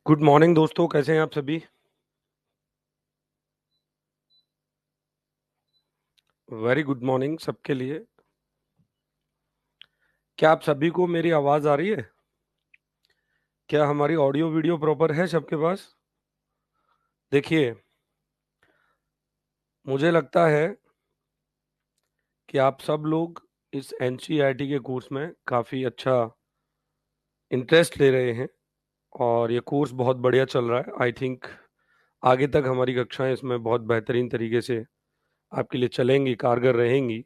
Good morning दोस्तों, कैसे हैं आप सभी। वेरी गुड मॉर्निंग सबके लिए। क्या आप सभी को मेरी आवाज आ रही है? क्या हमारी ऑडियो वीडियो प्रॉपर है सबके पास? देखिए, मुझे लगता है कि आप सब लोग इस एनसीईआरटी के कोर्स में काफ़ी अच्छा इंटरेस्ट ले रहे हैं और ये कोर्स बहुत बढ़िया चल रहा है। आई थिंक आगे तक हमारी कक्षाएं इसमें बहुत बेहतरीन तरीके से आपके लिए चलेंगी, कारगर रहेंगी।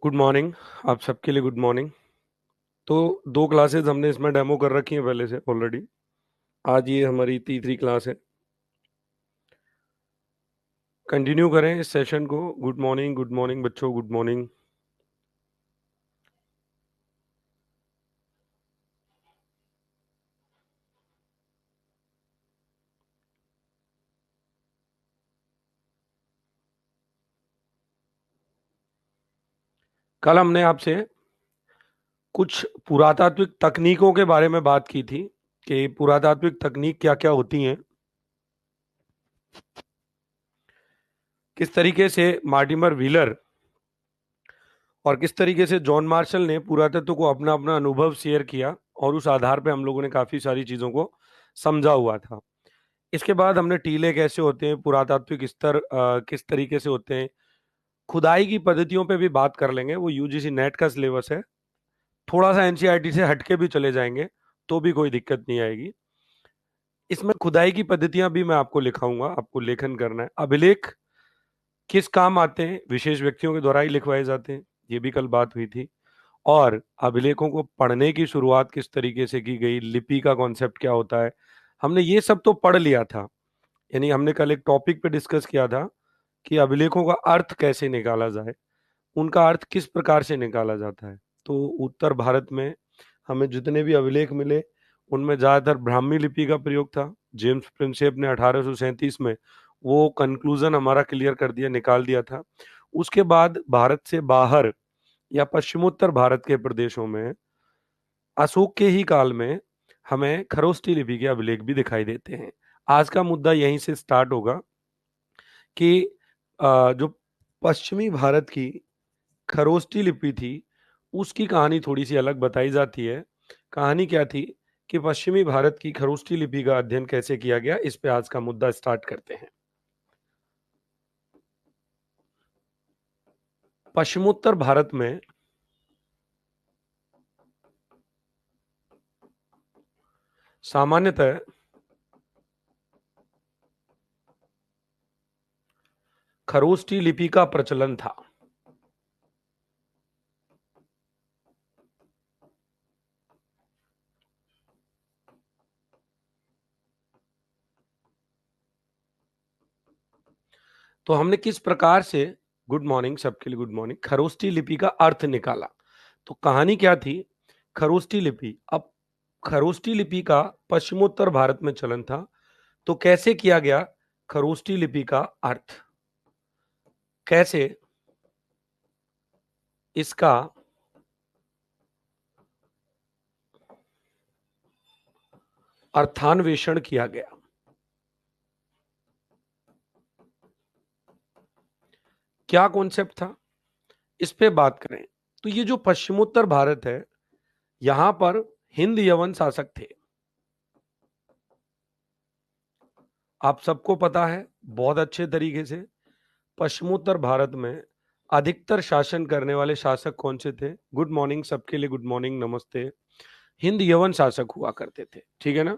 गुड मॉर्निंग, आप सबके लिए गुड मॉर्निंग। तो 2 क्लासेस हमने इसमें डेमो कर रखी हैं पहले से ऑलरेडी। आज ये हमारी तीसरी क्लास है। कंटिन्यू करें इस सेशन को। गुड मॉर्निंग बच्चों, गुड मॉर्निंग। कल हमने आपसे कुछ पुरातात्विक तकनीकों के बारे में बात की थी कि पुरातात्विक तकनीक क्या क्या होती हैं, किस तरीके से मार्टिमर व्हीलर और किस तरीके से जॉन मार्शल ने पुरातत्व को अपना अपना अनुभव शेयर किया और उस आधार पे हम लोगों ने काफी सारी चीजों को समझा हुआ था। इसके बाद हमने टीले कैसे होते हैं, पुरातात्विक स्तर किस तरीके से होते हैं, खुदाई की पद्धतियों पे भी बात कर लेंगे। वो यूजीसी नेट का सिलेबस है, थोड़ा सा एनसीईआरटी से हटके भी चले जाएंगे तो भी कोई दिक्कत नहीं आएगी। इसमें खुदाई की पद्धतियां भी मैं आपको लिखाऊंगा, आपको लेखन करना है। अभिलेख किस काम आते हैं, विशेष व्यक्तियों के द्वारा ही लिखवाए जाते हैं, ये भी कल बात हुई थी। और अभिलेखों को पढ़ने की शुरुआत किस तरीके से की गई, लिपि का कॉन्सेप्ट क्या होता है, हमने ये सब तो पढ़ लिया था। यानी हमने कल एक टॉपिक पे डिस्कस किया था कि अभिलेखों का अर्थ कैसे निकाला जाए, उनका अर्थ किस प्रकार से निकाला जाता है। तो उत्तर भारत में हमें जितने भी अभिलेख मिले उनमें ज्यादातर ब्राह्मी लिपि का प्रयोग था। जेम्स प्रिंसेप ने 1837 में वो कंक्लूजन हमारा क्लियर कर दिया, निकाल दिया था। उसके बाद भारत से बाहर या पश्चिमोत्तर भारत के प्रदेशों में अशोक के ही काल में हमें खरोष्ठी लिपि के अभिलेख भी दिखाई देते हैं। आज का मुद्दा यहीं से स्टार्ट होगा कि जो पश्चिमी भारत की खरोष्ठी लिपि थी उसकी कहानी थोड़ी सी अलग बताई जाती है। कहानी क्या थी कि पश्चिमी भारत की खरोष्ठी लिपि का अध्ययन कैसे किया गया, इस पे आज का मुद्दा स्टार्ट करते हैं। पश्चिमोत्तर भारत में सामान्यतः खरोष्ठी लिपि का प्रचलन था। तो हमने किस प्रकार से, गुड मॉर्निंग सबके लिए गुड मॉर्निंग, खरोष्ठी लिपि का अर्थ निकाला। तो कहानी क्या थी, खरोष्ठी लिपि, अब खरोष्ठी लिपि का पश्चिमोत्तर भारत में चलन था। तो कैसे किया गया खरोष्ठी लिपि का अर्थ, कैसे इसका अर्थान्वेषण किया गया, क्या कॉन्सेप्ट था, इस पे बात करें। तो ये जो पश्चिमोत्तर भारत है, यहां पर हिंद यवन शासक थे। आप सबको पता है बहुत अच्छे तरीके से पश्चिमोत्तर भारत में अधिकतर शासन करने वाले शासक कौन से थे। गुड मॉर्निंग सबके लिए गुड मॉर्निंग, नमस्ते। हिंद यवन शासक हुआ करते थे, ठीक है ना।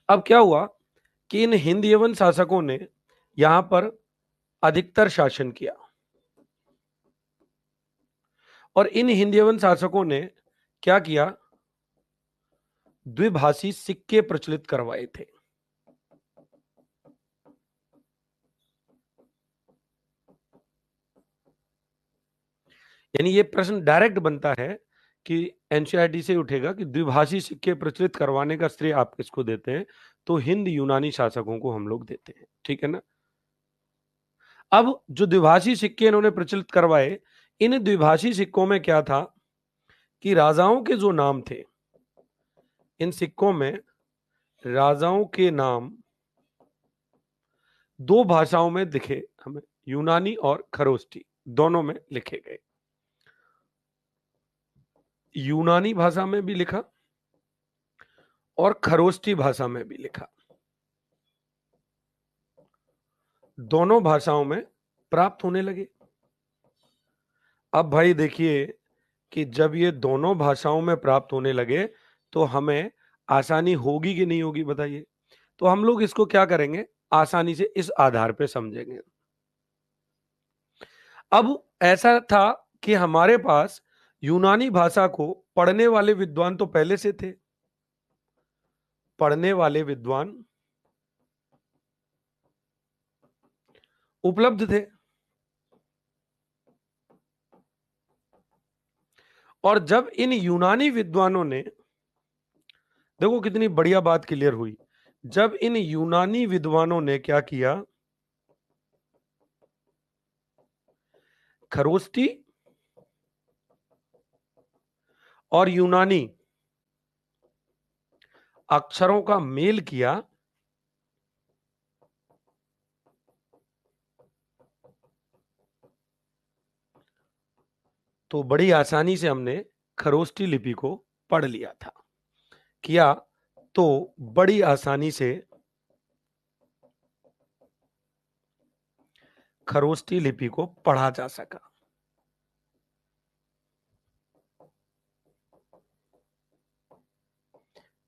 अब क्या हुआ कि इन हिंद यवन शासकों ने यहां पर अधिकतर शासन किया और इन हिंद यवन शासकों ने क्या किया, द्विभाषी सिक्के प्रचलित करवाए थे। यानी ये प्रश्न डायरेक्ट बनता है कि एनसीईआरटी से उठेगा कि द्विभाषी सिक्के प्रचलित करवाने का श्रेय आप किसको देते हैं, तो हिंद यूनानी शासकों को हम लोग देते हैं, ठीक है ना। अब जो द्विभाषी सिक्के इन्होंने प्रचलित करवाए, इन द्विभाषी सिक्कों में क्या था, कि राजाओं के जो नाम थे, इन सिक्कों में राजाओं के नाम दो भाषाओं में दिखे हमें, यूनानी और खरोष्टी दोनों में लिखे गए। यूनानी भाषा में भी लिखा और खरोष्टी भाषा में भी लिखा, दोनों भाषाओं में प्राप्त होने लगे। अब भाई देखिए कि जब ये दोनों भाषाओं में प्राप्त होने लगे तो हमें आसानी होगी कि नहीं होगी बताइए। तो हम लोग इसको क्या करेंगे, आसानी से इस आधार पे समझेंगे। अब ऐसा था कि हमारे पास यूनानी भाषा को पढ़ने वाले विद्वान तो पहले से थे, पढ़ने वाले विद्वान उपलब्ध थे, और जब इन यूनानी विद्वानों ने, देखो कितनी बढ़िया बात क्लियर हुई, जब इन यूनानी विद्वानों ने क्या किया, खरोष्टी और यूनानी अक्षरों का मेल किया, तो बड़ी आसानी से हमने खरोष्टी लिपि को पढ़ लिया था, किया तो बड़ी आसानी से खरोष्टी लिपि को पढ़ा जा सका।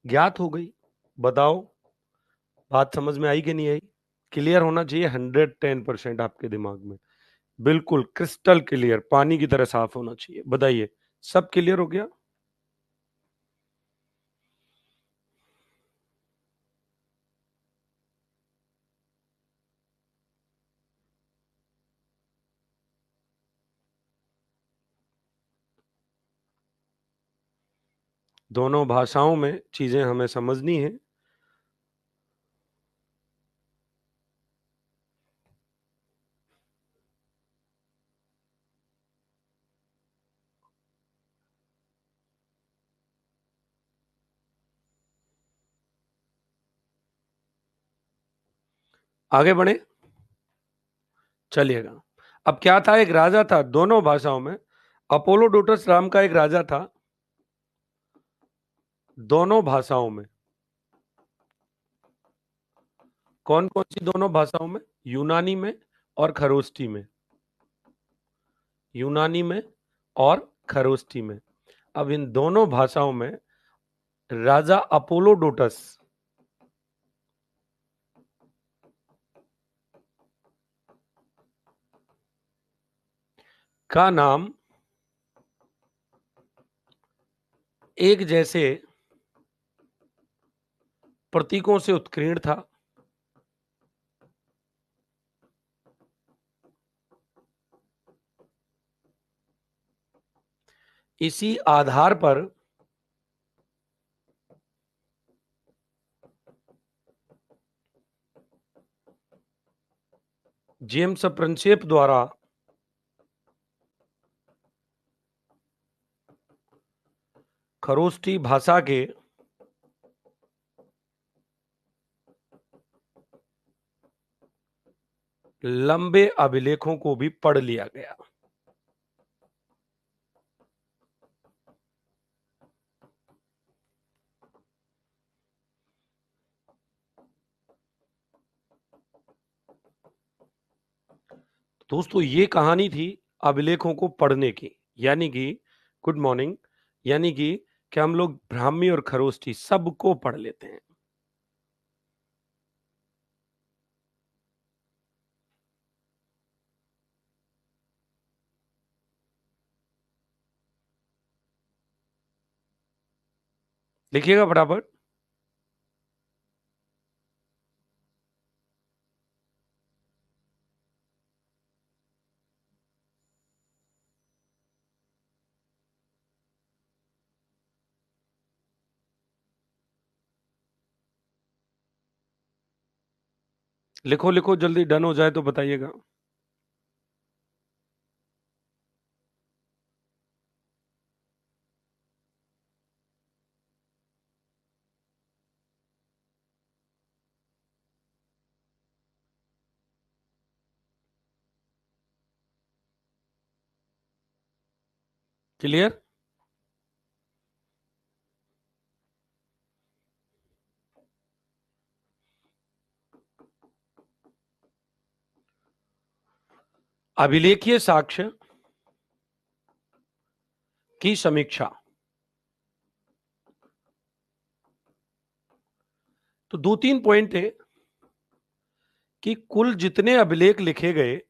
ज्ञात हो गई। बताओ बात समझ में आई कि नहीं आई? क्लियर होना चाहिए 110% आपके दिमाग में, बिल्कुल क्रिस्टल क्लियर, पानी की तरह साफ होना चाहिए। बताइए सब क्लियर हो गया? दोनों भाषाओं में चीजें हमें समझनी है। आगे बढ़े चलिएगा। अब क्या था, एक राजा था दोनों भाषाओं में, अपोलोडोटस नाम का एक राजा था दोनों भाषाओं में। कौन कौन सी दोनों भाषाओं में? यूनानी में और खरोष्टी में, यूनानी में और खरोष्टी में। अब इन दोनों भाषाओं में राजा अपोलोडोटस का नाम एक जैसे प्रतीकों से उत्कीर्ण था। इसी आधार पर जेम्स प्रिंसेप द्वारा खरोष्टी भाषा के लंबे अभिलेखों को भी पढ़ लिया गया। दोस्तों ये कहानी थी अभिलेखों को पढ़ने की, यानी कि गुड मॉर्निंग, यानी कि क्या हम लोग ब्राह्मी और खरोष्टी सबको पढ़ लेते हैं। लिखिएगा फटाफट। लिखो लिखो जल्दी, डन हो जाए तो बताइएगा। क्लियर? अभिलेखीय साक्ष्य की समीक्षा। तो दो तीन पॉइंट है कि कुल जितने अभिलेख लिखे गए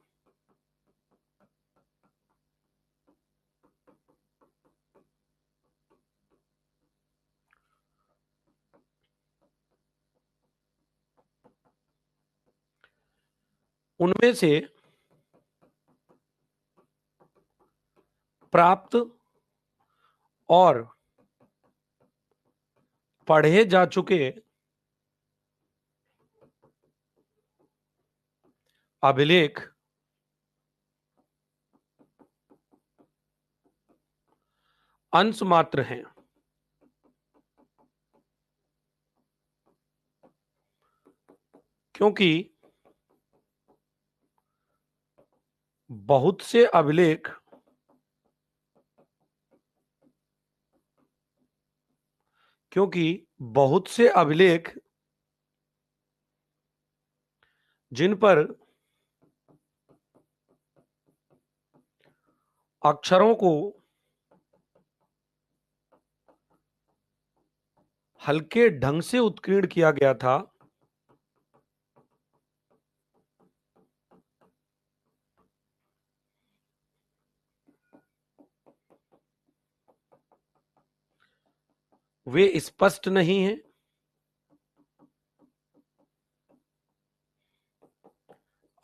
उनमें से प्राप्त और पढ़े जा चुके अभिलेख अंश मात्र हैं, क्योंकि बहुत से अभिलेख जिन पर अक्षरों को हल्के ढंग से उत्कीर्ण किया गया था, वे स्पष्ट नहीं हैं।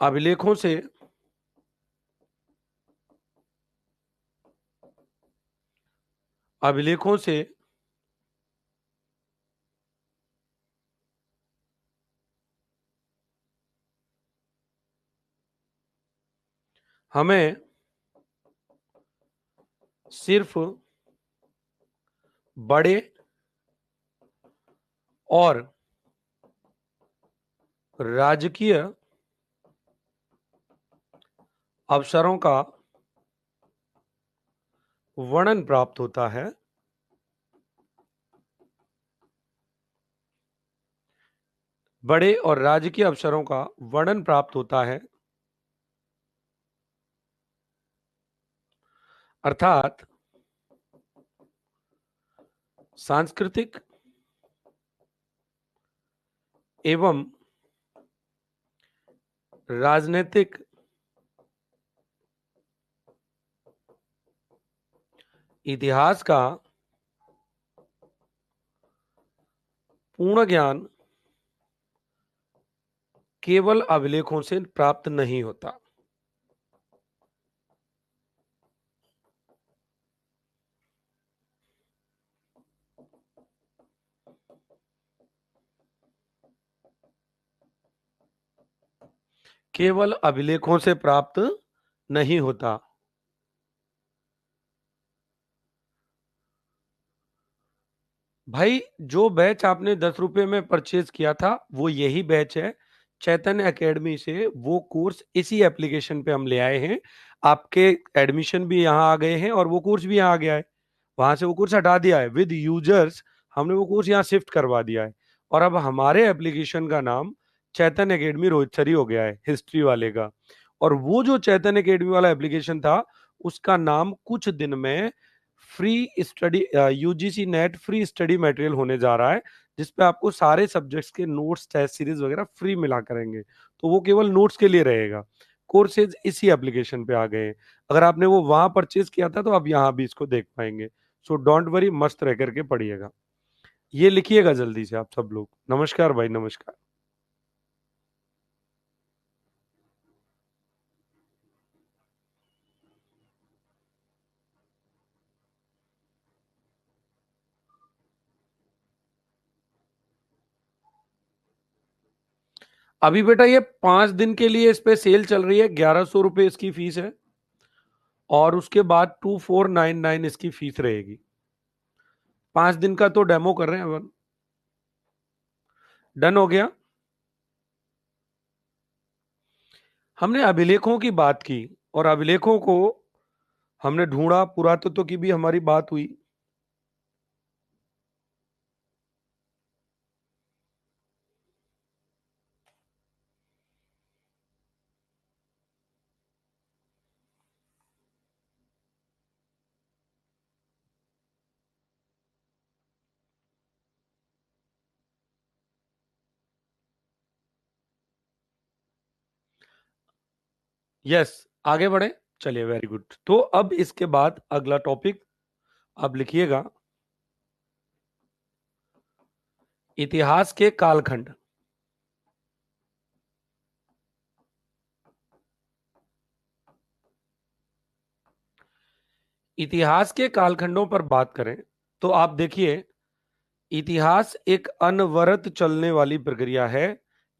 अभिलेखों से अभिलेखों से हमें सिर्फ बड़े और राजकीय अवसरों का वर्णन प्राप्त होता है। बड़े और राजकीय अवसरों का वर्णन प्राप्त होता है, अर्थात सांस्कृतिक एवं राजनीतिक इतिहास का पूर्ण ज्ञान केवल अभिलेखों से प्राप्त नहीं होता। केवल अभिलेखों से प्राप्त नहीं होता। भाई, जो बैच आपने 10 रुपए में परचेज किया था वो यही बैच है चैतन्य एकेडमी से। वो कोर्स इसी एप्लीकेशन पे हम ले आए हैं। आपके एडमिशन भी यहाँ आ गए हैं और वो कोर्स भी यहाँ आ गया है। वहां से वो कोर्स हटा दिया है विद यूजर्स, हमने वो कोर्स यहाँ शिफ्ट करवा दिया है। और अब हमारे एप्लीकेशन का नाम चैतन्य एकेडमी रोहितसरी हो गया है, हिस्ट्री वाले का। और वो जो चैतन्य एकेडमी वाला एप्लीकेशन था उसका नाम कुछ दिन में free study UGC net free study material होने जा रहा है, जिसपे आपको सारे सब्जेक्ट्स के नोट्स, टेस्ट सीरीज वगैरह फ्री मिला करेंगे। तो वो केवल नोट्स के लिए रहेगा। कोर्सेज इसी एप्लीकेशन पे आ गए हैं। अगर आपने वो वहां परचेज किया था तो आप यहाँ भी इसको देख पाएंगे। सो डोंट वरी, मस्त रह करके पढ़िएगा। ये लिखिएगा जल्दी से आप सब लोग। नमस्कार भाई, नमस्कार। अभी बेटा ये 5 दिन के लिए इस पे सेल चल रही है, 1100 रुपए इसकी फीस है। और उसके बाद 2499 इसकी फीस रहेगी। 5 दिन का तो डेमो कर रहे हैं अपन। डन हो गया। हमने अभिलेखों की बात की और अभिलेखों को हमने ढूंढा, पुरातत्व की भी हमारी बात हुई। यस, आगे बढ़े। चलिए, वेरी गुड। तो अब इसके बाद अगला टॉपिक आप लिखिएगा, इतिहास के कालखंड। इतिहास के कालखंडों पर बात करें तो आप देखिए, इतिहास एक अनवरत चलने वाली प्रक्रिया है।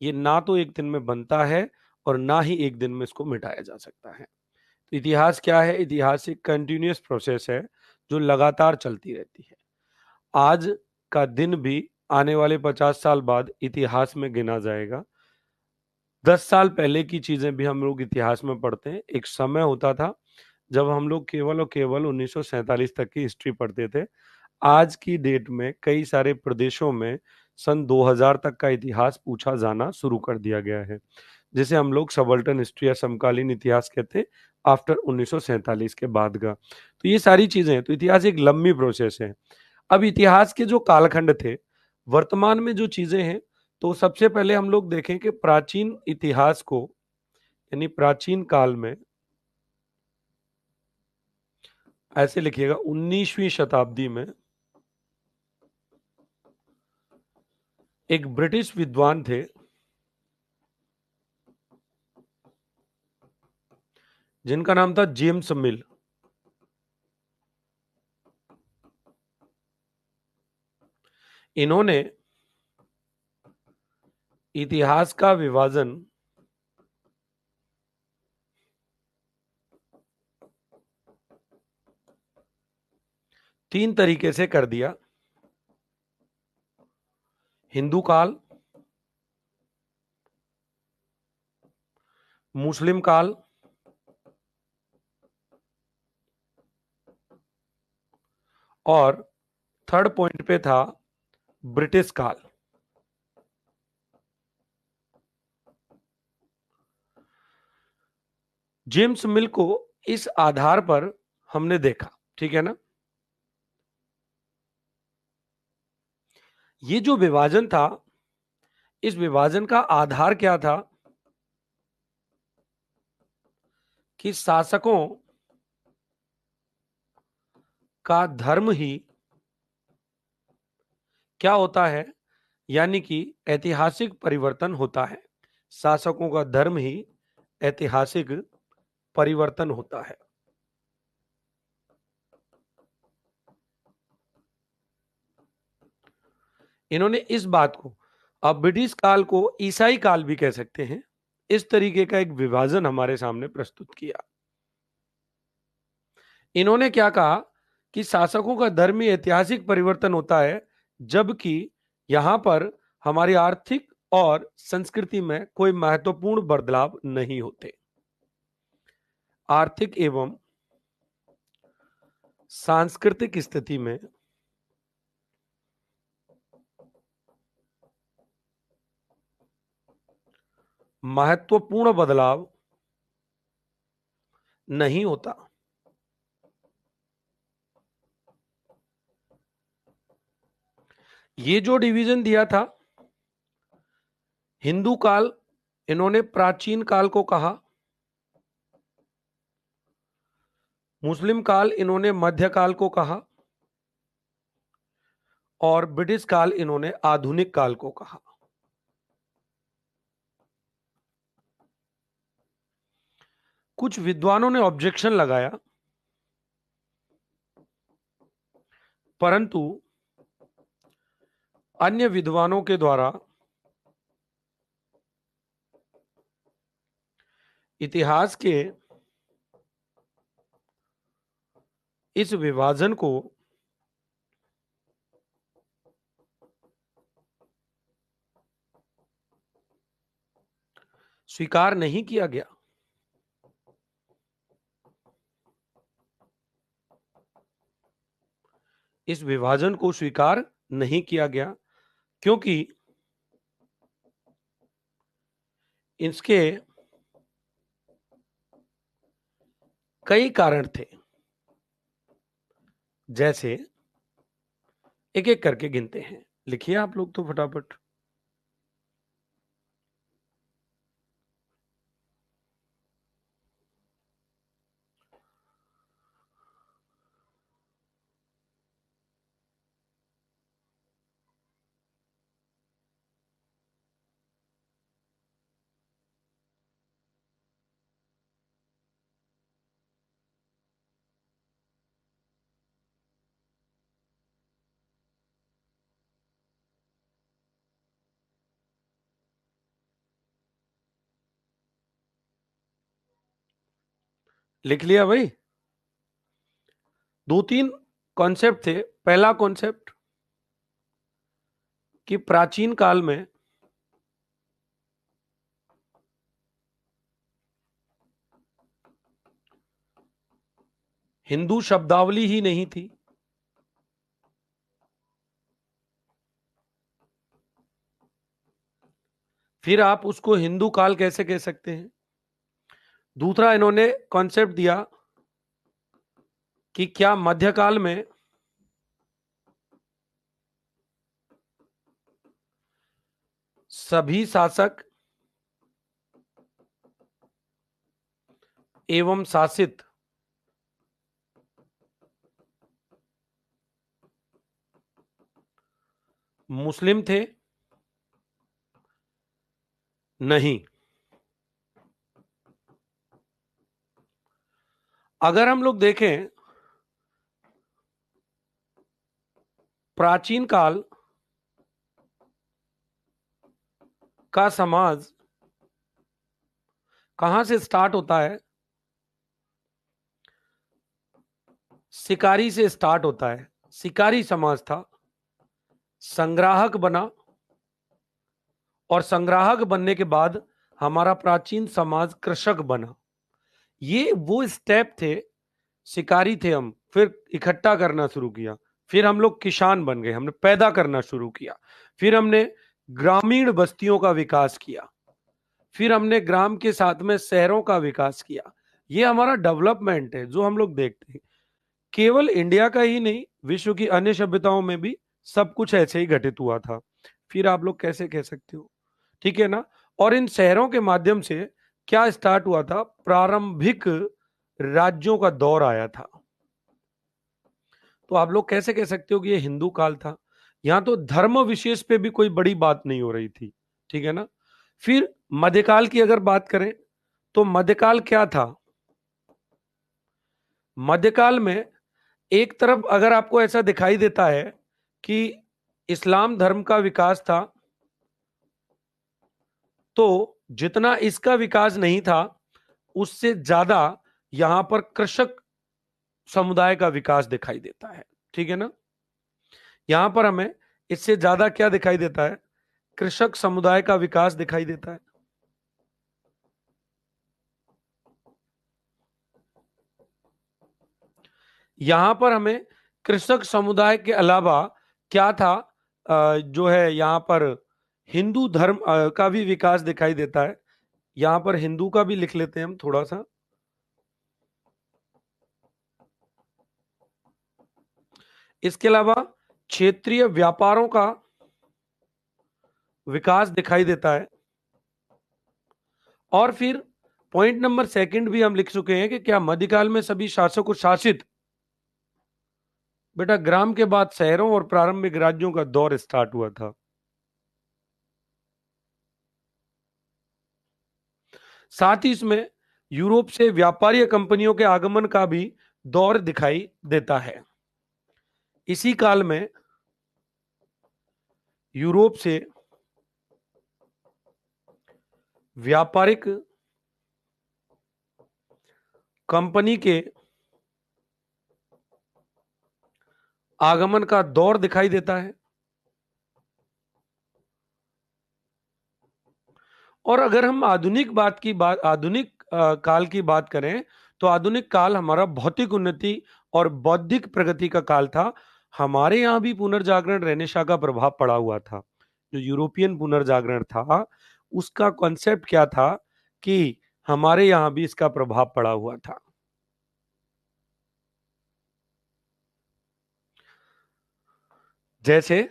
ये ना तो एक दिन में बनता है और ना ही एक दिन में इसको मिटाया जा सकता है। तो इतिहास क्या है? इतिहास एक कंटिन्यूअस प्रोसेस है जो लगातार चलती रहती है। आज का दिन भी आने वाले 50 साल बाद इतिहास में गिना जाएगा। 10 साल पहले की चीजें भी हम लोग इतिहास में पढ़ते हैं। एक समय होता था जब हम लोग केवल और केवल 1947 तक की हिस्ट्री पढ़ते थे। आज की डेट में कई सारे प्रदेशों में सन 2000 तक का इतिहास पूछा जाना शुरू कर दिया गया है, जिसे हम लोग सबल्टन हिस्ट्री या समकालीन इतिहास कहते हैं, आफ्टर 1947 के बाद का। तो ये सारी चीजें हैं। तो इतिहास एक लंबी प्रोसेस है। अब इतिहास के जो कालखंड थे, वर्तमान में जो चीजें हैं, तो सबसे पहले हम लोग देखें कि प्राचीन इतिहास को, यानी प्राचीन काल में, ऐसे लिखिएगा, 19वीं शताब्दी में एक ब्रिटिश विद्वान थे जिनका नाम था जेम्स मिल। इन्होंने इतिहास का विभाजन तीन तरीके से कर दिया: हिंदू काल, मुस्लिम काल और थर्ड पॉइंट पे था ब्रिटिश काल। जेम्स मिल को इस आधार पर हमने देखा, ठीक है ना? ये जो विभाजन था, इस विभाजन का आधार क्या था कि शासकों का धर्म ही क्या होता है, यानी कि ऐतिहासिक परिवर्तन होता है। शासकों का धर्म ही ऐतिहासिक परिवर्तन होता है। इन्होंने इस बात को, अब ब्रिटिश काल को ईसाई काल भी कह सकते हैं, इस तरीके का एक विभाजन हमारे सामने प्रस्तुत किया। इन्होंने क्या कहा कि शासकों का धर्म ही ऐतिहासिक परिवर्तन होता है, जबकि यहां पर हमारी आर्थिक और संस्कृति में कोई महत्वपूर्ण बदलाव नहीं होते। आर्थिक एवं सांस्कृतिक स्थिति में महत्वपूर्ण बदलाव नहीं होता। ये जो डिवीजन दिया था, हिंदू काल इन्होंने प्राचीन काल को कहा, मुस्लिम काल इन्होंने मध्यकाल को कहा और ब्रिटिश काल इन्होंने आधुनिक काल को कहा। कुछ विद्वानों ने ऑब्जेक्शन लगाया, परंतु अन्य विद्वानों के द्वारा इतिहास के इस विभाजन को स्वीकार नहीं किया गया। इस विभाजन को स्वीकार नहीं किया गया, क्योंकि इसके कई कारण थे। जैसे एक एक करके गिनते हैं, लिखिए आप लोग तो फटाफट। लिख लिया भाई? दो तीन कॉन्सेप्ट थे। पहला कॉन्सेप्ट कि प्राचीन काल में हिंदू शब्दावली ही नहीं थी। फिर आप उसको हिंदू काल कैसे कह सकते हैं? दूसरा इन्होंने कॉन्सेप्ट दिया कि क्या मध्यकाल में सभी शासक एवं शासित मुस्लिम थे? नहीं। अगर हम लोग देखें प्राचीन काल का समाज कहां से स्टार्ट होता है? शिकारी से स्टार्ट होता है। शिकारी समाज था, संग्राहक बना, और संग्राहक बनने के बाद हमारा प्राचीन समाज कृषक बना। ये वो स्टेप थे। शिकारी थे हम, फिर इकट्ठा करना शुरू किया, फिर हम लोग किसान बन गए, हमने पैदा करना शुरू किया, फिर हमने ग्रामीण बस्तियों का विकास किया, फिर हमने ग्राम के साथ में शहरों का विकास किया। ये हमारा डेवलपमेंट है जो हम लोग देखते हैं। केवल इंडिया का ही नहीं, विश्व की अन्य सभ्यताओं में भी सब कुछ ऐसे ही घटित हुआ था। फिर आप लोग कैसे कह सकते हो? ठीक है ना? और इन शहरों के माध्यम से क्या स्टार्ट हुआ था? प्रारंभिक राज्यों का दौर आया था। तो आप लोग कैसे कह सकते हो कि ये हिंदू काल था? यहां तो धर्म विशेष पे भी कोई बड़ी बात नहीं हो रही थी। ठीक है ना? फिर मध्यकाल की अगर बात करें तो मध्यकाल क्या था? मध्यकाल में एक तरफ अगर आपको ऐसा दिखाई देता है कि इस्लाम धर्म का विकास था, तो जितना इसका विकास नहीं था उससे ज्यादा यहां पर कृषक समुदाय का विकास दिखाई देता है। ठीक है ना? यहां पर हमें इससे ज्यादा क्या दिखाई देता है? कृषक समुदाय का विकास दिखाई देता है। यहां पर हमें कृषक समुदाय के अलावा क्या था? जो है यहां पर हिंदू धर्म का भी विकास दिखाई देता है। यहां पर हिंदू का भी लिख लेते हैं हम थोड़ा सा। इसके अलावा क्षेत्रीय व्यापारों का विकास दिखाई देता है। और फिर पॉइंट नंबर सेकंड भी हम लिख चुके हैं कि क्या मध्यकाल में सभी शासकों शासित? बेटा ग्राम के बाद शहरों और प्रारंभिक राज्यों का दौर स्टार्ट हुआ था। साथ ही इसमें यूरोप से व्यापारी कंपनियों के आगमन का भी दौर दिखाई देता है। इसी काल में यूरोप से व्यापारिक कंपनी के आगमन का दौर दिखाई देता है। और अगर हम आधुनिक काल की बात करें तो आधुनिक काल हमारा भौतिक उन्नति और बौद्धिक प्रगति का काल था। हमारे यहाँ भी पुनर्जागरण रेनेसां का प्रभाव पड़ा हुआ था। जो यूरोपियन पुनर्जागरण था, उसका कॉन्सेप्ट क्या था कि हमारे यहाँ भी इसका प्रभाव पड़ा हुआ था। जैसे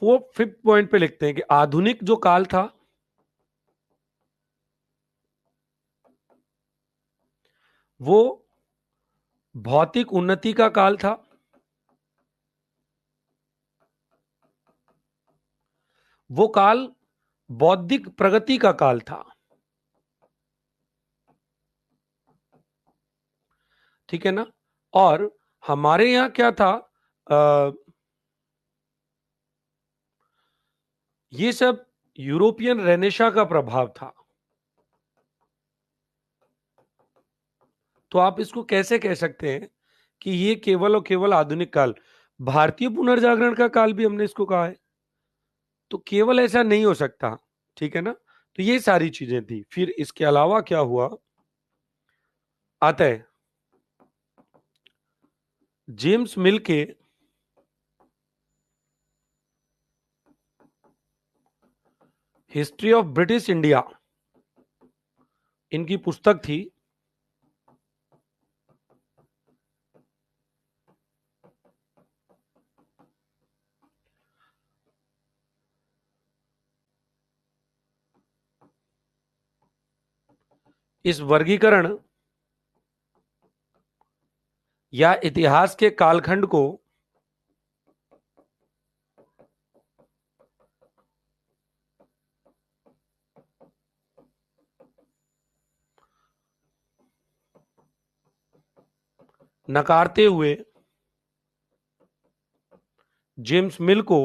5th पॉइंट पे लिखते हैं कि आधुनिक जो काल था वो भौतिक उन्नति का काल था, वो काल बौद्धिक प्रगति का काल था। ठीक है ना। और हमारे यहाँ क्या था, ये सब यूरोपियन रेनेसां का प्रभाव था। तो आप इसको कैसे कह सकते हैं कि ये केवल और केवल आधुनिक काल, भारतीय पुनर्जागरण का काल भी हमने इसको कहा है, तो केवल ऐसा नहीं हो सकता। ठीक है ना। तो ये सारी चीजें थी। फिर इसके अलावा क्या हुआ, आता है जेम्स मिल के हिस्ट्री ऑफ ब्रिटिश इंडिया, इनकी पुस्तक थी। इस वर्गीकरण या इतिहास के कालखंड को नकारते हुए जेम्स मिल को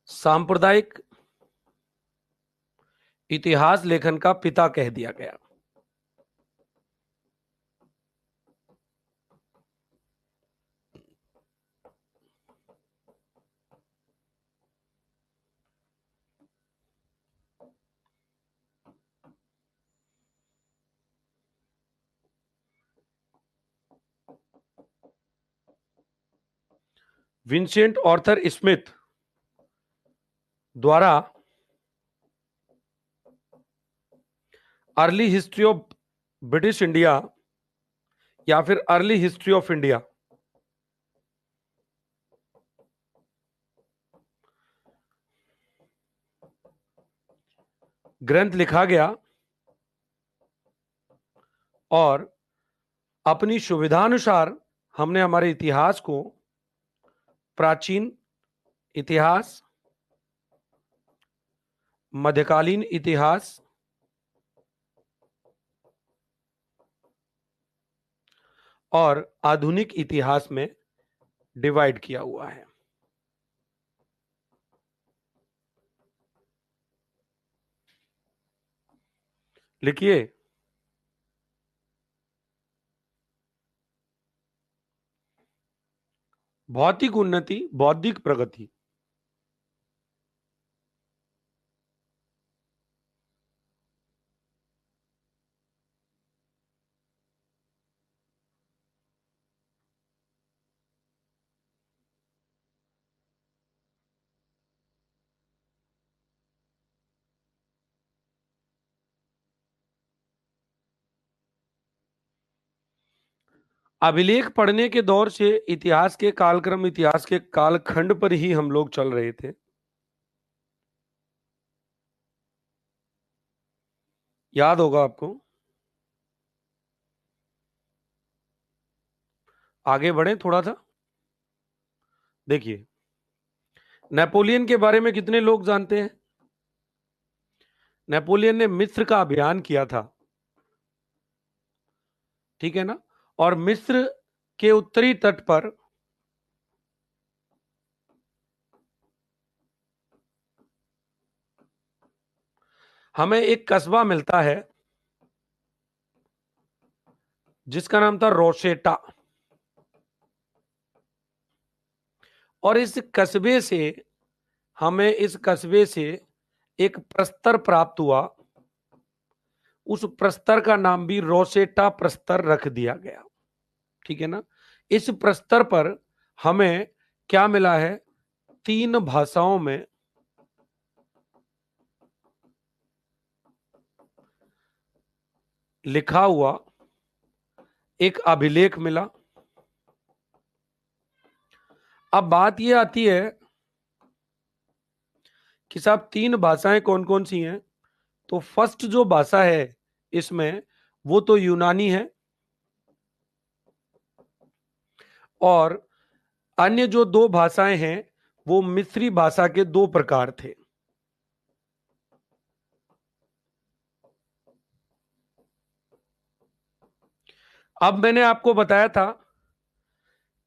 सांप्रदायिक इतिहास लेखन का पिता कह दिया गया। विंसेंट ऑर्थर स्मिथ द्वारा early history of British India या फिर अर्ली हिस्ट्री ऑफ इंडिया ग्रंथ लिखा गया और अपनी सुविधानुसार हमने हमारे इतिहास को प्राचीन इतिहास, मध्यकालीन इतिहास और आधुनिक इतिहास में डिवाइड किया हुआ है। लिखिए, भौतिक उन्नति, बौद्धिक प्रगति। अभिलेख पढ़ने के दौर से इतिहास के कालक्रम, इतिहास के कालखंड पर ही हम लोग चल रहे थे। याद होगा आपको। आगे बढ़े थोड़ा सा। देखिए, नेपोलियन के बारे में कितने लोग जानते हैं? नेपोलियन ने मिस्र का अभियान किया था। ठीक है ना। और मिस्र के उत्तरी तट पर हमें एक कस्बा मिलता है जिसका नाम था रोशेटा। और इस कस्बे से एक प्रस्तर प्राप्त हुआ। उस प्रस्तर का नाम भी रोसेटा प्रस्तर रख दिया गया। ठीक है ना। इस प्रस्तर पर हमें क्या मिला है? 3 भाषाओं में लिखा हुआ एक अभिलेख मिला। अब बात यह आती है कि साहब 3 भाषाएं कौन कौन सी हैं? तो फर्स्ट जो भाषा है इसमें, वो तो यूनानी है, और अन्य जो 2 भाषाएं हैं वो मिस्री भाषा के 2 प्रकार थे। अब मैंने आपको बताया था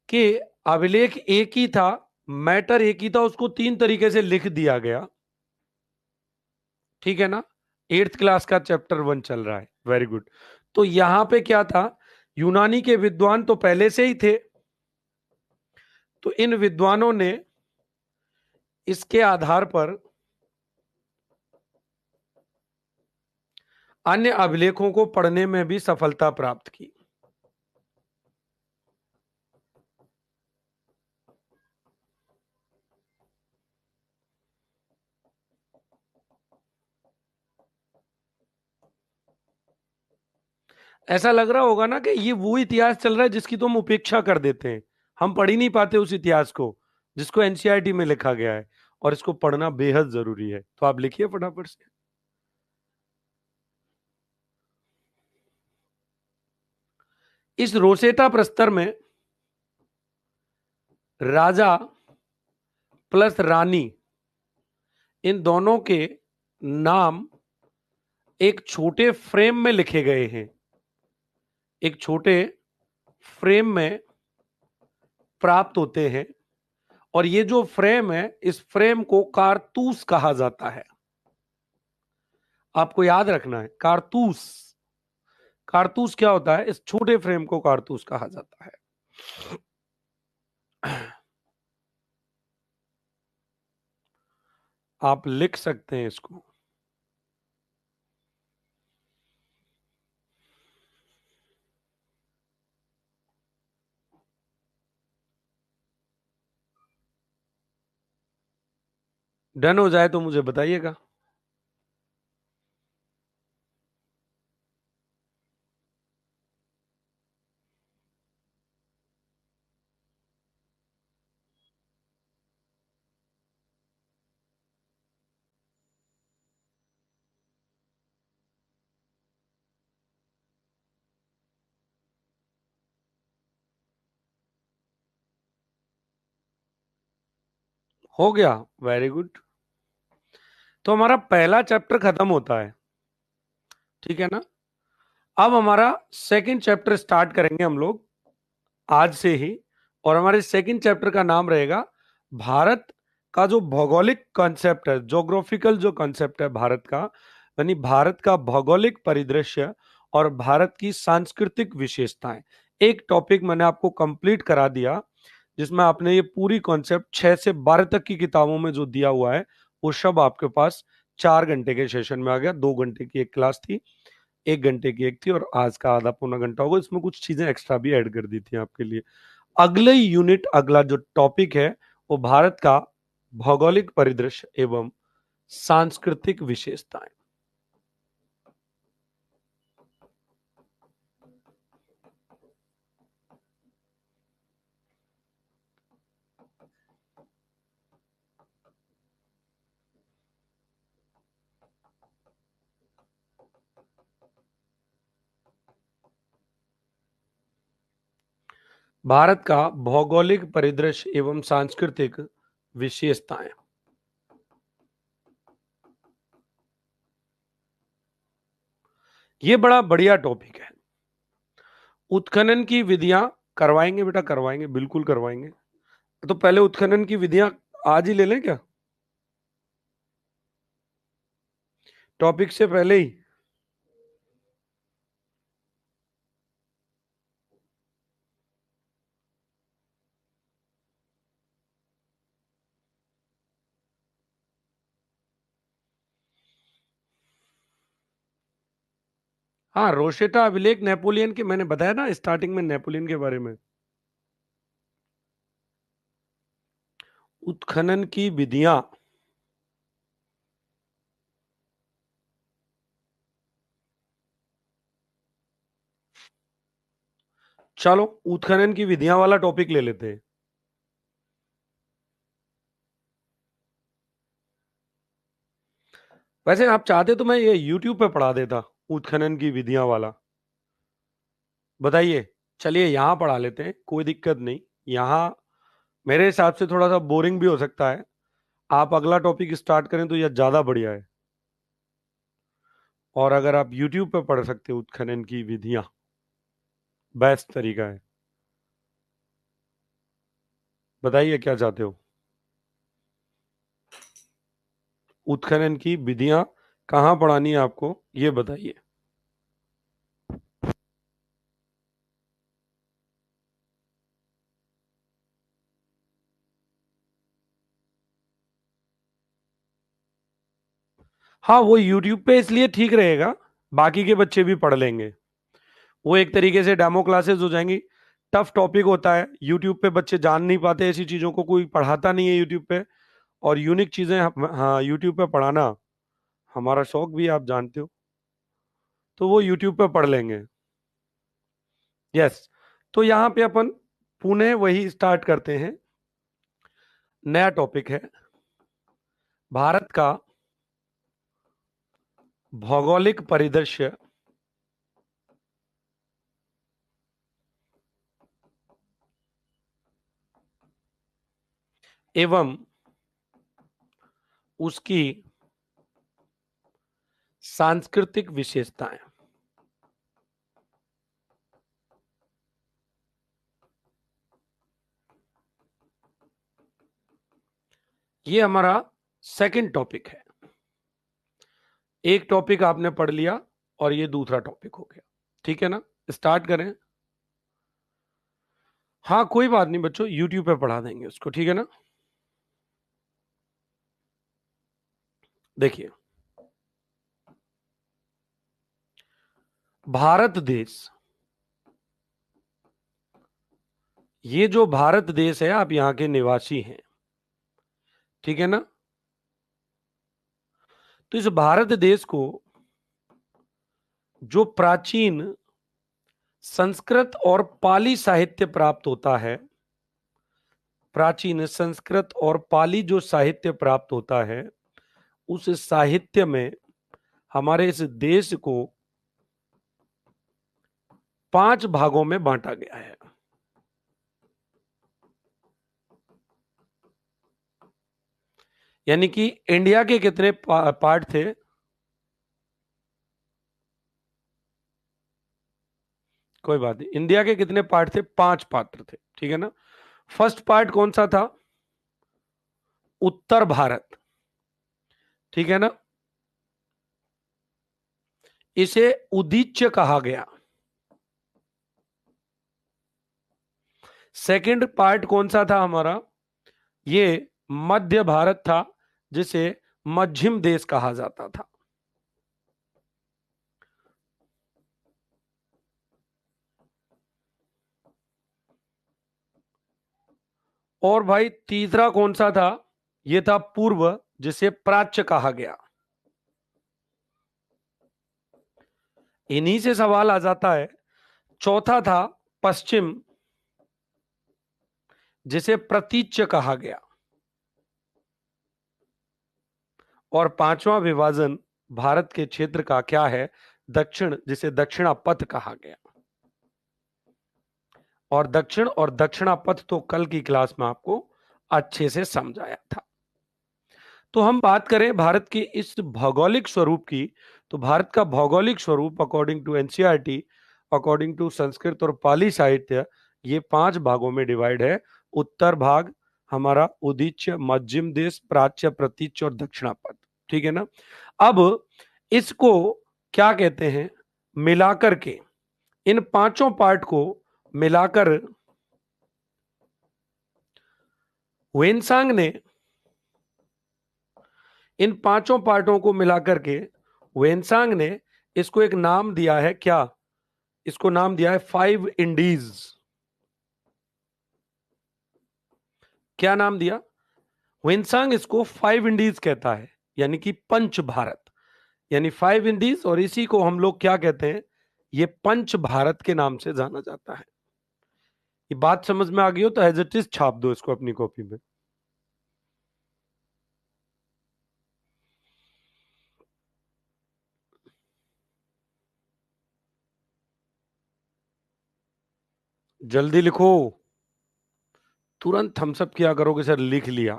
कि अभिलेख एक ही था, मैटर एक ही था, उसको 3 तरीके से लिख दिया गया। ठीक है ना। 8th क्लास का चैप्टर 1 चल रहा है, वेरी गुड। तो यहां पे क्या था, यूनानी के विद्वान तो पहले से ही थे, तो इन विद्वानों ने इसके आधार पर अन्य अभिलेखों को पढ़ने में भी सफलता प्राप्त की। ऐसा लग रहा होगा ना कि ये वो इतिहास चल रहा है जिसकी तो हम उपेक्षा कर देते हैं, हम पढ़ ही नहीं पाते उस इतिहास को जिसको एनसीईआरटी में लिखा गया है, और इसको पढ़ना बेहद जरूरी है। तो आप लिखिए फटाफट से। इस रोसेटा प्रस्तर में राजा प्लस रानी, इन दोनों के नाम एक छोटे फ्रेम में लिखे गए हैं, एक छोटे फ्रेम में प्राप्त होते हैं। और ये जो फ्रेम है, इस फ्रेम को कारतूस कहा जाता है। आपको याद रखना है, कारतूस। कारतूस क्या होता है? इस छोटे फ्रेम को कारतूस कहा जाता है। आप लिख सकते हैं इसको। डन हो जाए तो मुझे बताइएगा। हो गया, वेरी गुड। तो हमारा पहला चैप्टर खत्म होता है। ठीक है ना। अब हमारा सेकंड चैप्टर स्टार्ट करेंगे हम लोग आज से ही। और हमारे सेकंड चैप्टर का नाम रहेगा भारत का जो भौगोलिक कॉन्सेप्ट है, ज्योग्राफिकल जो कॉन्सेप्ट है भारत का, यानी भारत का भौगोलिक परिदृश्य और भारत की सांस्कृतिक विशेषताएं। एक टॉपिक मैंने आपको कंप्लीट करा दिया, जिसमें आपने ये पूरी कॉन्सेप्ट 6 से 12 तक की किताबों में जो दिया हुआ है वो सब आपके पास 4 घंटे के सेशन में आ गया। 2 घंटे की एक क्लास थी, 1 घंटे की एक थी, और आज का आधा पौना घंटा होगा। इसमें कुछ चीजें एक्स्ट्रा भी ऐड कर दी थी आपके लिए। अगले यूनिट, अगला जो टॉपिक है वो भारत का भौगोलिक परिदृश्य एवं सांस्कृतिक विशेषताएं। भारत का भौगोलिक परिदृश्य एवं सांस्कृतिक विशेषताएं। ये बड़ा बढ़िया टॉपिक है। उत्खनन की विधियां करवाएंगे बेटा, करवाएंगे, बिल्कुल करवाएंगे। तो पहले उत्खनन की विधियां आज ही ले लें क्या, टॉपिक से पहले ही? हाँ, रोशेटा अभिलेख नेपोलियन के, मैंने बताया ना स्टार्टिंग में नेपोलियन के बारे में। उत्खनन की विधियां, चलो उत्खनन की विधियां वाला टॉपिक ले लेते हैं। वैसे आप चाहते तो मैं ये YouTube पे पढ़ा देता, उत्खनन की विधियां वाला। बताइए, चलिए यहां पढ़ा लेते हैं, कोई दिक्कत नहीं। यहां मेरे हिसाब से थोड़ा सा बोरिंग भी हो सकता है, आप अगला टॉपिक स्टार्ट करें तो यह ज्यादा बढ़िया है। और अगर आप YouTube पे पढ़ सकते हो उत्खनन की विधियां, बेस्ट तरीका है। बताइए क्या चाहते हो। उत्खनन की विधियां कहाँ पढ़ानी है आपको, ये बताइए। हाँ, वो YouTube पे इसलिए ठीक रहेगा, बाकी के बच्चे भी पढ़ लेंगे। वो एक तरीके से डेमो क्लासेस हो जाएंगी। टफ टॉपिक होता है, यूट्यूब पे बच्चे जान नहीं पाते ऐसी चीजों को, कोई पढ़ाता नहीं है यूट्यूब पे। और यूनिक चीजें हाँ यूट्यूब पे पढ़ाना हमारा शौक भी है, आप जानते हो। तो वो यूट्यूब पे पढ़ लेंगे। यस। तो यहाँ पे अपन पुणे वही स्टार्ट करते हैं। नया टॉपिक है, भारत का भौगोलिक परिदृश्य एवं उसकी सांस्कृतिक विशेषताएं। ये हमारा सेकंड टॉपिक है। एक टॉपिक आपने पढ़ लिया और ये दूसरा टॉपिक हो गया, ठीक है ना। स्टार्ट करें। हाँ कोई बात नहीं बच्चों, यूट्यूब पे पढ़ा देंगे उसको, ठीक है ना। देखिए, भारत देश, ये जो भारत देश है, आप यहाँ के निवासी हैं, ठीक है ना। तो इस भारत देश को जो प्राचीन संस्कृत और पाली साहित्य प्राप्त होता है, प्राचीन संस्कृत और पाली जो साहित्य प्राप्त होता है, उस साहित्य में हमारे इस देश को 5 भागों में बांटा गया है। यानी कि इंडिया के कितने पार्ट थे। कोई बात नहीं, इंडिया के कितने पार्ट थे, 5 पात्र थे, ठीक है ना। फर्स्ट पार्ट कौन सा था, उत्तर भारत, ठीक है ना। इसे उदीच्य कहा गया। सेकंड पार्ट कौन सा था हमारा, ये मध्य भारत था, जिसे मध्यम देश कहा जाता था। और भाई तीसरा कौन सा था, ये था पूर्व, जिसे प्राच्य कहा गया। इन्हीं से सवाल आ जाता है। चौथा था पश्चिम, जिसे प्रतीच्य कहा गया। और पांचवा विभाजन भारत के क्षेत्र का क्या है, दक्षिण, जिसे दक्षिणापथ कहा गया। और दक्षिण और दक्षिणापथ तो कल की क्लास में आपको अच्छे से समझाया था। तो हम बात करें भारत के इस भौगोलिक स्वरूप की, तो भारत का भौगोलिक स्वरूप according to NCERT, according to Sanskrit और पाली साहित्य, ये 5 भागों में डिवाइड है। उत्तर भाग हमारा उदीच्य, मध्यम देश, प्राच्य, प्रतीच्य और दक्षिणापथ, ठीक है ना। अब इसको क्या कहते हैं, मिलाकर के, इन पांचों पार्ट को मिलाकर वेनसांग ने, इन पांचों पार्टों को मिलाकर के वेनसांग ने इसको एक नाम दिया है क्या? इसको नाम दिया है 5 इंडीज। क्या नाम दिया? ह्वेनसांग इसको 5 इंडीज कहता है, यानी कि पंच भारत, यानी 5 इंडीज, और इसी को हम लोग क्या कहते हैं? ये पंच भारत के नाम से जाना जाता है। ये बात समझ में आ गई हो तो एज इट इज छाप दो इसको अपनी कॉपी में। जल्दी लिखो, तुरंत थम्सअप किया करोगे सर, लिख लिया।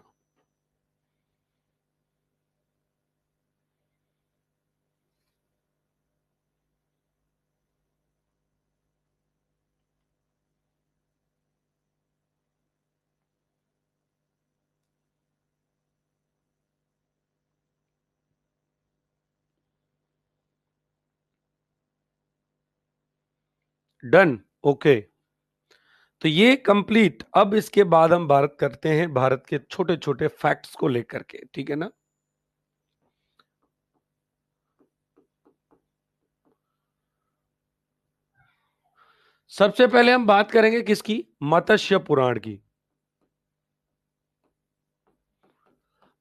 Done, okay. तो ये कंप्लीट। अब इसके बाद हम बात करते हैं भारत के छोटे छोटे फैक्ट्स को लेकर के, ठीक है ना? सबसे पहले हम बात करेंगे किसकी? मत्स्य पुराण की।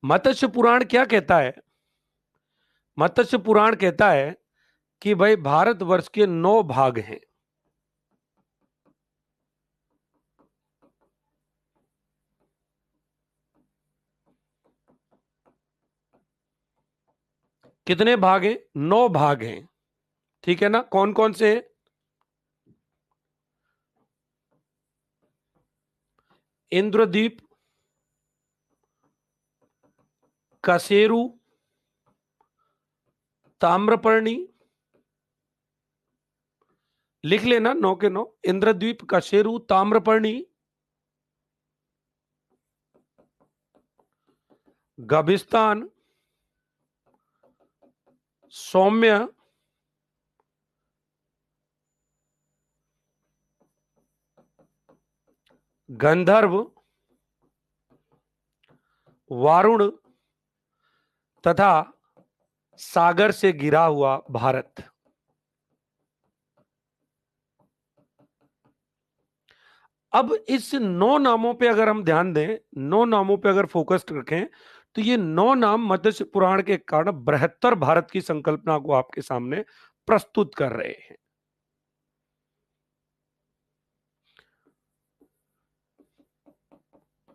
मत्स्य पुराण क्या कहता है? मत्स्य पुराण कहता है कि भाई भारतवर्ष के 9 भाग हैं। कितने भाग हैं? 9 भाग हैं, ठीक है ना? कौन कौन से हैं? इंद्रद्वीप, कसेरू, ताम्रपर्णी, लिख लेना 9 के 9। इंद्रद्वीप, कसेरू, ताम्रपर्णी, गभिस्तान, सौम्य, गंधर्व, वारुण तथा सागर से घिरा हुआ भारत। अब इस 9 नामों पे अगर हम ध्यान दें, 9 नामों पे अगर फोकस रखें, तो ये 9 नाम मत्स्य पुराण के कारण बृहत्तर भारत की संकल्पना को आपके सामने प्रस्तुत कर रहे हैं।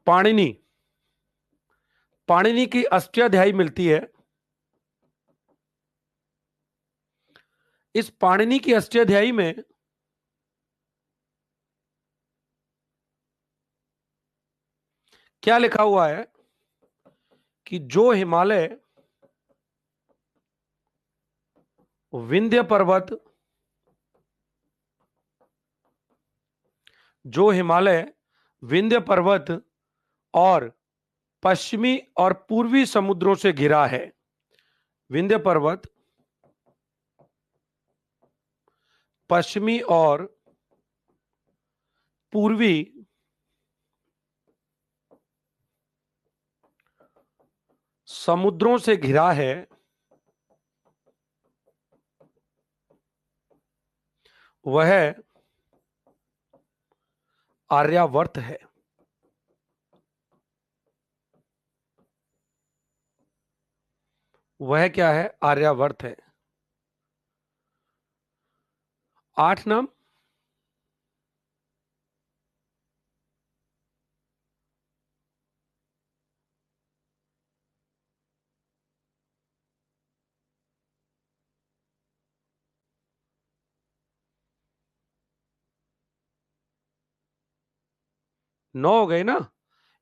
पाणिनि, पाणिनि की अष्टाध्यायी मिलती है। इस पाणिनि की अष्टाध्यायी में क्या लिखा हुआ है कि जो हिमालय, विंध्य पर्वत, जो हिमालय, विंध्य पर्वत और पश्चिमी और पूर्वी समुद्रों से घिरा है। विंध्य पर्वत, पश्चिमी और पूर्वी समुद्रों से घिरा है, वह आर्यावर्त है। वह क्या है? आर्यावर्त है। 8 नाम। 9 हो गए ना?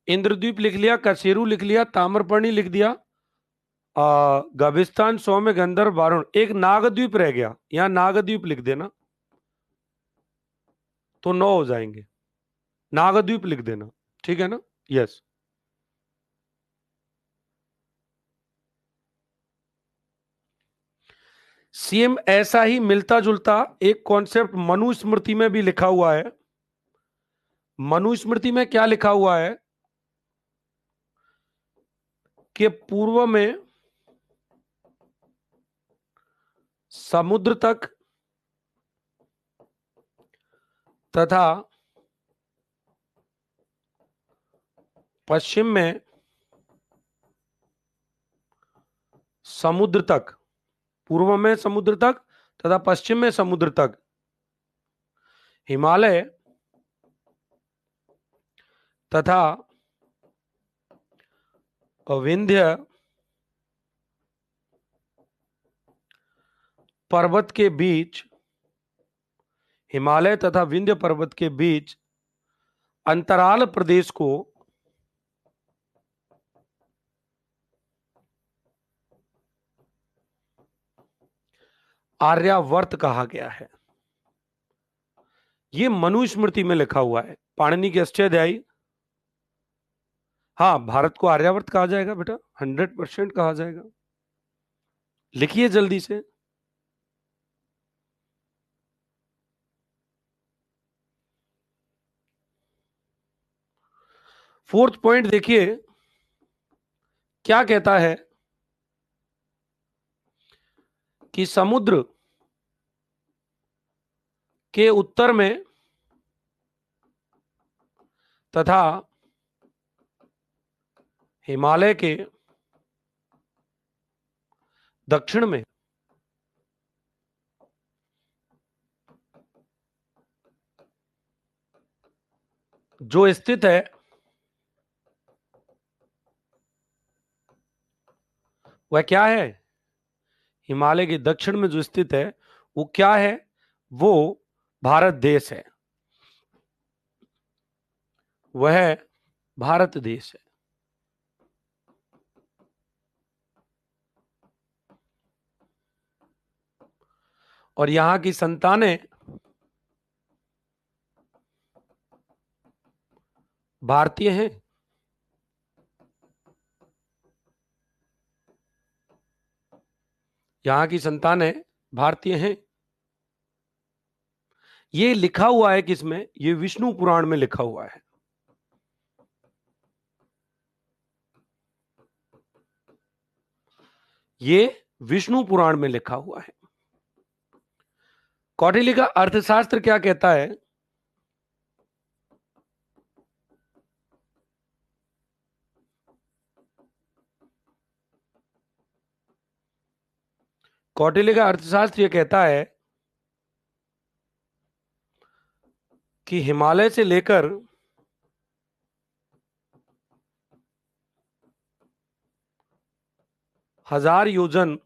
इंद्रद्वीप लिख लिया, कसेरू लिख लिया, ताम्रपर्णी लिख दिया, गभिस्तान, सौम्य, गंधर्व, वारुण। एक नागद्वीप रह गया, यहां नागद्वीप लिख देना तो 9 हो जाएंगे। नागद्वीप लिख देना, ठीक है ना? यस। सेम ऐसा ही मिलता जुलता एक कॉन्सेप्ट मनुस्मृति में भी लिखा हुआ है। मनुस्मृति में क्या लिखा हुआ है कि पूर्व में समुद्र तक तथा पश्चिम में समुद्र तक, पूर्व में समुद्र तक तथा पश्चिम में समुद्र तक हिमालय तथा विंध्य पर्वत के बीच, हिमालय तथा विंध्य पर्वत के बीच अंतराल प्रदेश को आर्यावर्त कहा गया है। यह मनुस्मृति में लिखा हुआ है, पाणिनि की अष्टाध्यायी। हाँ, भारत को आर्यावर्त कहा जाएगा बेटा, 100% कहा जाएगा। लिखिए जल्दी से। फोर्थ पॉइंट देखिए क्या कहता है कि समुद्र के उत्तर में तथा हिमालय के दक्षिण में जो स्थित है वह क्या है? हिमालय के दक्षिण में जो स्थित है वो क्या है? वो भारत देश है, वह भारत देश है। और यहां की संतानें भारतीय हैं। यहां की संतानें भारतीय हैं। ये लिखा हुआ है किसमें? ये विष्णु पुराण में लिखा हुआ है। ये विष्णु पुराण में लिखा हुआ है। कौटिल्य का अर्थशास्त्र क्या कहता है? कौटिल्य का अर्थशास्त्र यह कहता है कि हिमालय से लेकर हजार योजन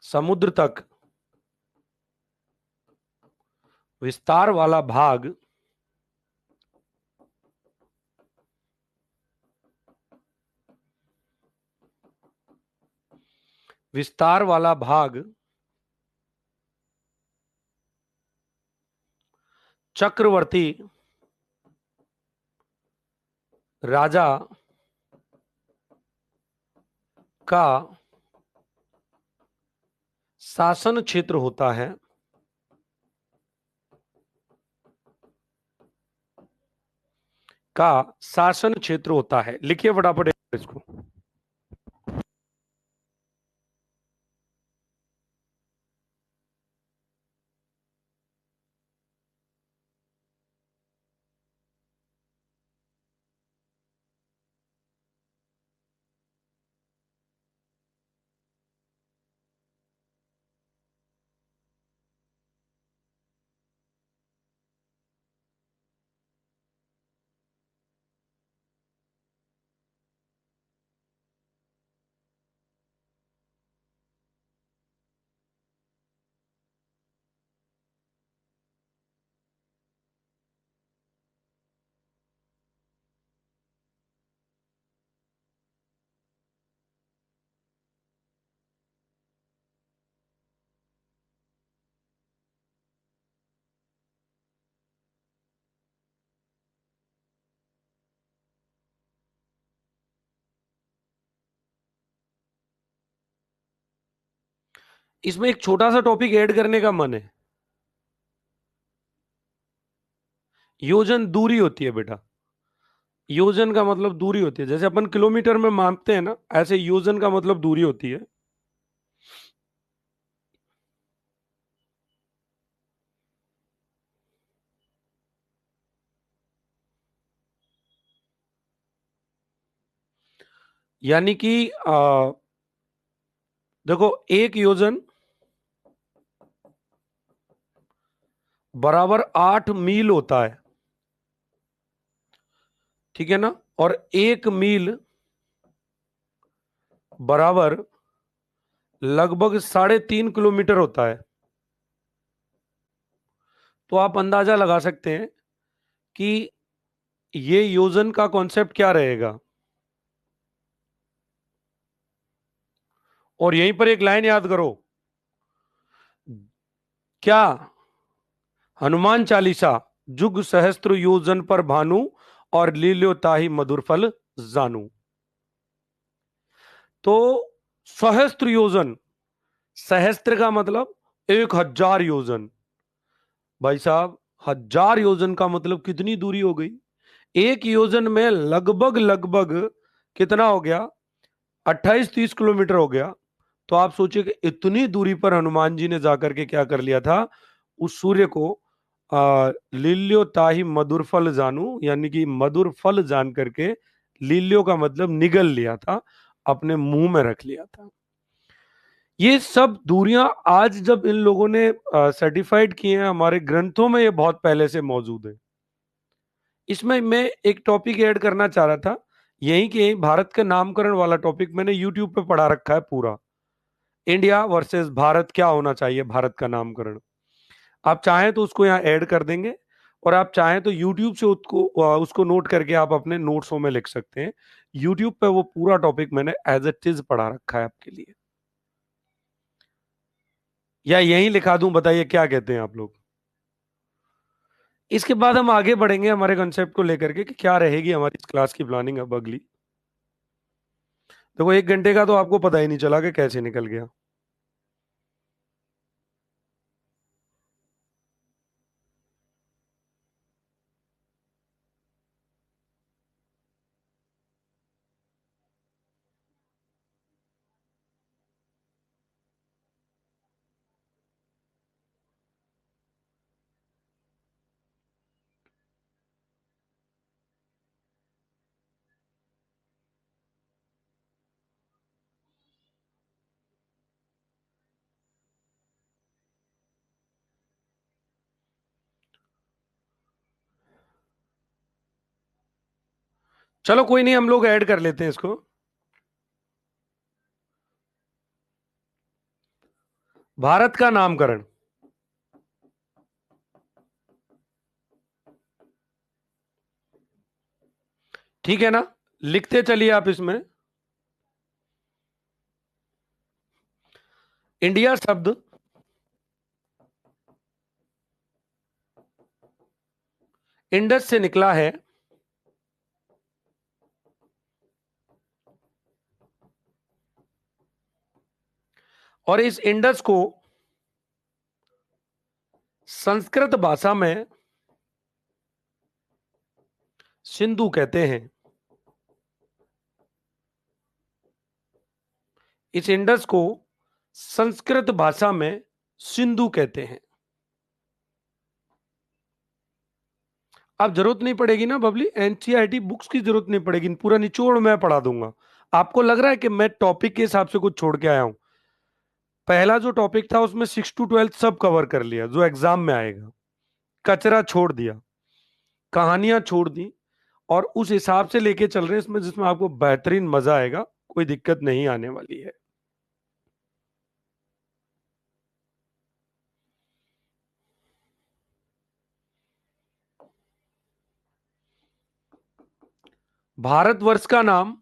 समुद्र तक विस्तार वाला भाग चक्रवर्ती राजा का शासन क्षेत्र होता है। लिखिए फटाफट इसको। इसमें एक छोटा सा टॉपिक ऐड करने का मन है। योजन दूरी होती है बेटा। योजन का मतलब दूरी होती है, जैसे अपन किलोमीटर में मापते हैं ना, ऐसे योजन का मतलब दूरी होती है। यानी कि देखो, एक योजन बराबर 8 मील होता है, ठीक है ना। और 1 मील बराबर लगभग 3.5 किलोमीटर होता है। तो आप अंदाजा लगा सकते हैं कि ये योजन का कॉन्सेप्ट क्या रहेगा। और यहीं पर एक लाइन याद करो, क्या हनुमान चालीसा, जुग सहस्त्र योजन पर भानु, और लील्यो ताहि मधुर फल जानू। तो सहस्त्र योजन, सहस्त्र का मतलब 1,000 योजन। भाई साहब, 1,000 योजन का मतलब कितनी दूरी हो गई। एक योजन में लगभग लगभग कितना हो गया, 28-30 किलोमीटर हो गया। तो आप सोचिए कि इतनी दूरी पर हनुमान जी ने जाकर के क्या कर लिया था, उस सूर्य को लील्यो ताहि मधुर फल जानू, यानी कि मधुर फल जान करके, लील्यो का मतलब निगल लिया था, अपने मुंह में रख लिया था। ये सब दूरियां आज जब इन लोगों ने सर्टिफाइड किए हैं हमारे ग्रंथों में, ये बहुत पहले से मौजूद है। इसमें मैं एक टॉपिक ऐड करना चाह रहा था, यही कि यही भारत का नामकरण वाला टॉपिक मैंने यूट्यूब पे पढ़ा रखा है पूरा। इंडिया वर्सेस भारत, क्या होना चाहिए भारत का नामकरण। आप चाहें तो उसको यहाँ ऐड कर देंगे, और आप चाहें तो यूट्यूब से उसको नोट करके आप अपने नोट्सों में लिख सकते हैं। यूट्यूब पे वो पूरा टॉपिक मैंने एज इट इज पढ़ा रखा है आपके लिए। या यहीं लिखा दूं, बताइए क्या कहते हैं आप लोग। इसके बाद हम आगे बढ़ेंगे हमारे कंसेप्ट को लेकर के कि क्या रहेगी हमारी इस क्लास की प्लानिंग अब अगली। देखो, 1 घंटे का तो आपको पता ही नहीं चला कि कैसे निकल गया। चलो कोई नहीं, हम लोग ऐड कर लेते हैं इसको। भारत का नामकरण, ठीक है ना। लिखते चलिए आप इसमें। इंडिया शब्द इंडस से निकला है, और इस इंडस को संस्कृत भाषा में सिंधु कहते हैं। इस इंडस को संस्कृत भाषा में सिंधु कहते हैं। अब जरूरत नहीं पड़ेगी ना बबली, एनसीईआरटी बुक्स की जरूरत नहीं पड़ेगी, पूरा निचोड़ मैं पढ़ा दूंगा। आपको लग रहा है कि मैं टॉपिक के हिसाब से कुछ छोड़ के आया हूं। पहला जो टॉपिक था उसमें 6 to 12 सब कवर कर लिया जो एग्जाम में आएगा। कचरा छोड़ दिया, कहानियां छोड़ दी, और उस हिसाब से लेके चल रहे हैं इसमें, जिसमें आपको बेहतरीन मजा आएगा, कोई दिक्कत नहीं आने वाली है। भारतवर्ष का नाम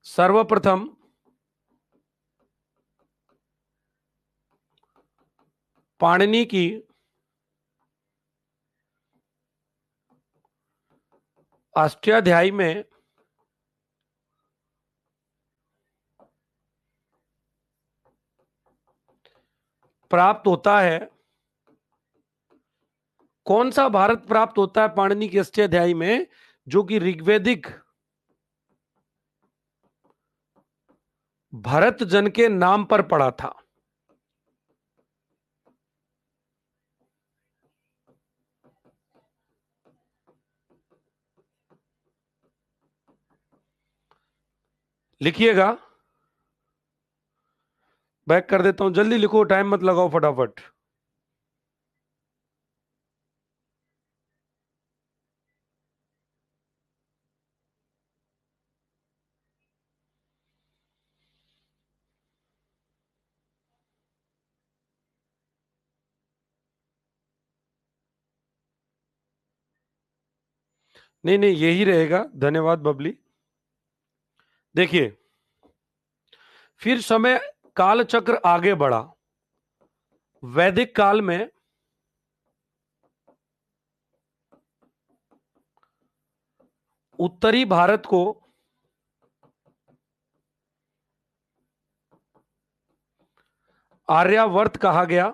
सर्वप्रथम पाणिनि की अष्टाध्यायी में प्राप्त होता है। कौन सा भारत प्राप्त होता है पाणिनि के अष्टाध्यायी में, जो कि ऋग्वेदिक भरत जन के नाम पर पड़ा था। लिखिएगा, बैक कर देता हूं, जल्दी लिखो, टाइम मत लगाओ, फटाफट। नहीं नहीं, यही रहेगा, धन्यवाद बबली। देखिए, फिर समय काल चक्र आगे बढ़ा। वैदिक काल में उत्तरी भारत को आर्यावर्त कहा गया,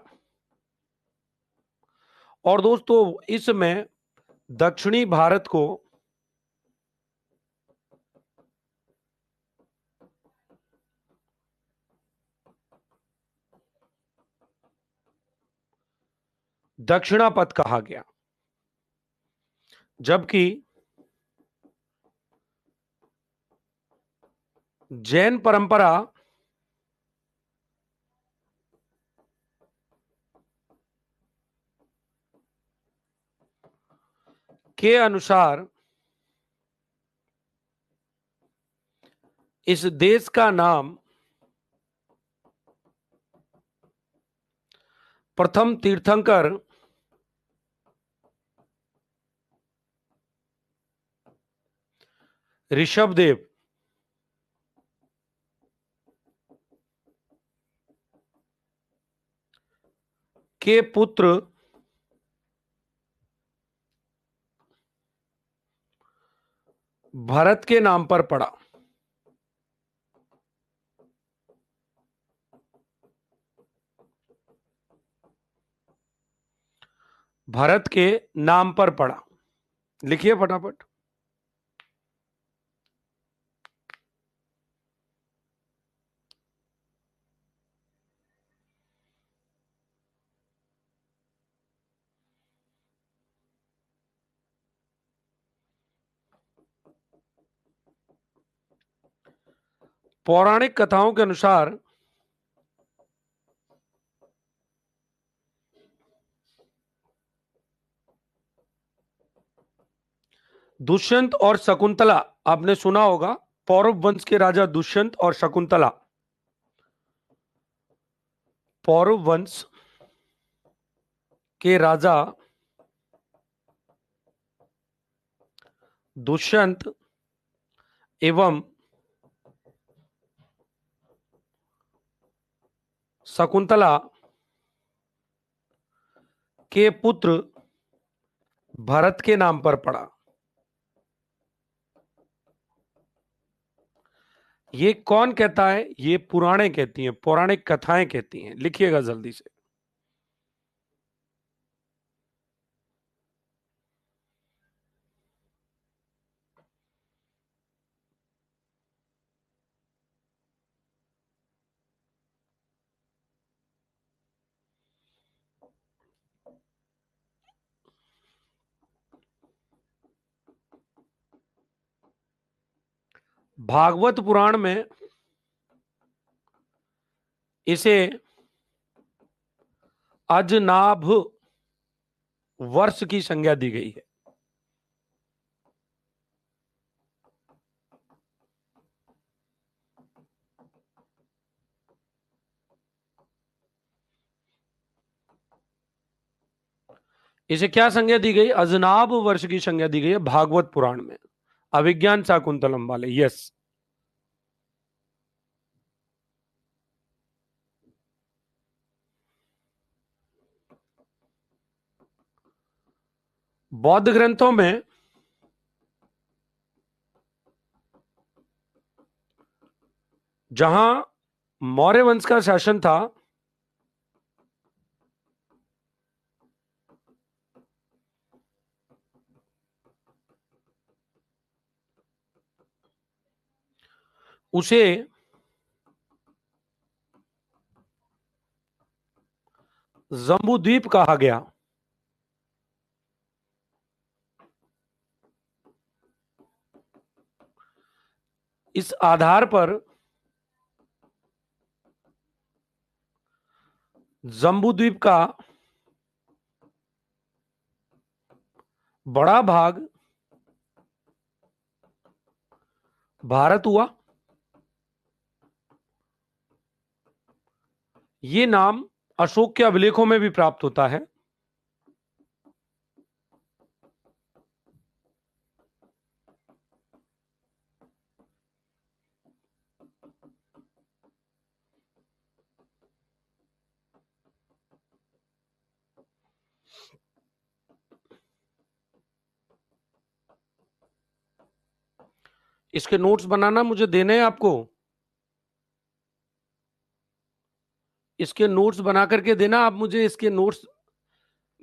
और दोस्तों इसमें दक्षिणी भारत को दक्षिणापथ कहा गया। जबकि जैन परंपरा के अनुसार इस देश का नाम प्रथम तीर्थंकर ऋषभदेव के पुत्र भरत के नाम पर पड़ा। भरत के नाम पर पड़ा, लिखिए फटाफट। पौराणिक कथाओं के अनुसार दुष्यंत और शकुंतला, आपने सुना होगा, पौरव वंश के राजा दुष्यंत और शकुंतला, पौरव वंश के राजा दुष्यंत एवं शकुंतला के पुत्र भरत के नाम पर पड़ा। ये कौन कहता है? ये पुराणे कहती हैं, पौराणिक कथाएं कहती हैं, लिखिएगा जल्दी से। भागवत पुराण में इसे अजनाभ वर्ष की संज्ञा दी गई है। इसे क्या संज्ञा दी गई? अजनाभ वर्ष की संज्ञा दी गई है भागवत पुराण में, अभिज्ञान शाकुंतलम वाले। यस, बौद्ध ग्रंथों में जहां मौर्य वंश का शासन था, उसे जम्बूद्वीप कहा गया। इस आधार पर जम्बूद्वीप का बड़ा भाग भारत हुआ। ये नाम अशोक के अभिलेखों में भी प्राप्त होता है। इसके नोट्स बनाना मुझे देने हैं आपको। इसके नोट्स बना करके देना आप मुझे इसके नोट्स।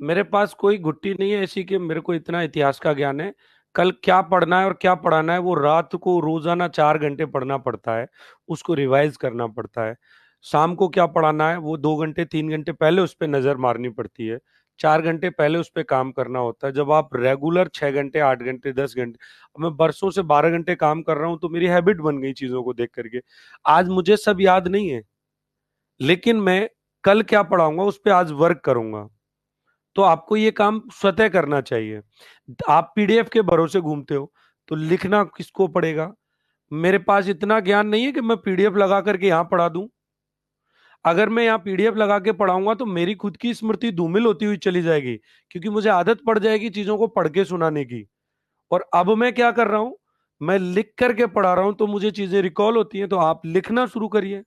मेरे पास कोई गुट्टी नहीं है ऐसी कि मेरे को इतना इतिहास का ज्ञान है। कल क्या पढ़ना है और क्या पढ़ाना है वो रात को रोजाना 4 घंटे पढ़ना पड़ता है। उसको रिवाइज करना पड़ता है। शाम को क्या पढ़ाना है वो 2 घंटे 3 घंटे पहले उस पर नजर मारनी पड़ती है। 4 घंटे पहले उस पर काम करना होता है। जब आप रेगुलर 6 घंटे 8 घंटे 10 घंटे, अब मैं बरसों से 12 घंटे काम कर रहा हूं तो मेरी हैबिट बन गई चीजों को देख करके। आज मुझे सब याद नहीं है, लेकिन मैं कल क्या पढ़ाऊंगा उस पर आज वर्क करूंगा। तो आपको ये काम स्वतः करना चाहिए। आप पीडीएफ के भरोसे घूमते हो तो लिखना किसको पड़ेगा। मेरे पास इतना ज्ञान नहीं है कि मैं पीडीएफ लगा करके यहां पढ़ा दूं। अगर मैं यहाँ पीडीएफ लगा के पढ़ाऊंगा तो मेरी खुद की स्मृति धूमिल होती हुई चली जाएगी, क्योंकि मुझे आदत पड़ जाएगी चीजों को पढ़ के सुनाने की। और अब मैं क्या कर रहा हूं, मैं लिख करके पढ़ा रहा हूं तो मुझे चीजें रिकॉल होती हैं। तो आप लिखना शुरू करिए।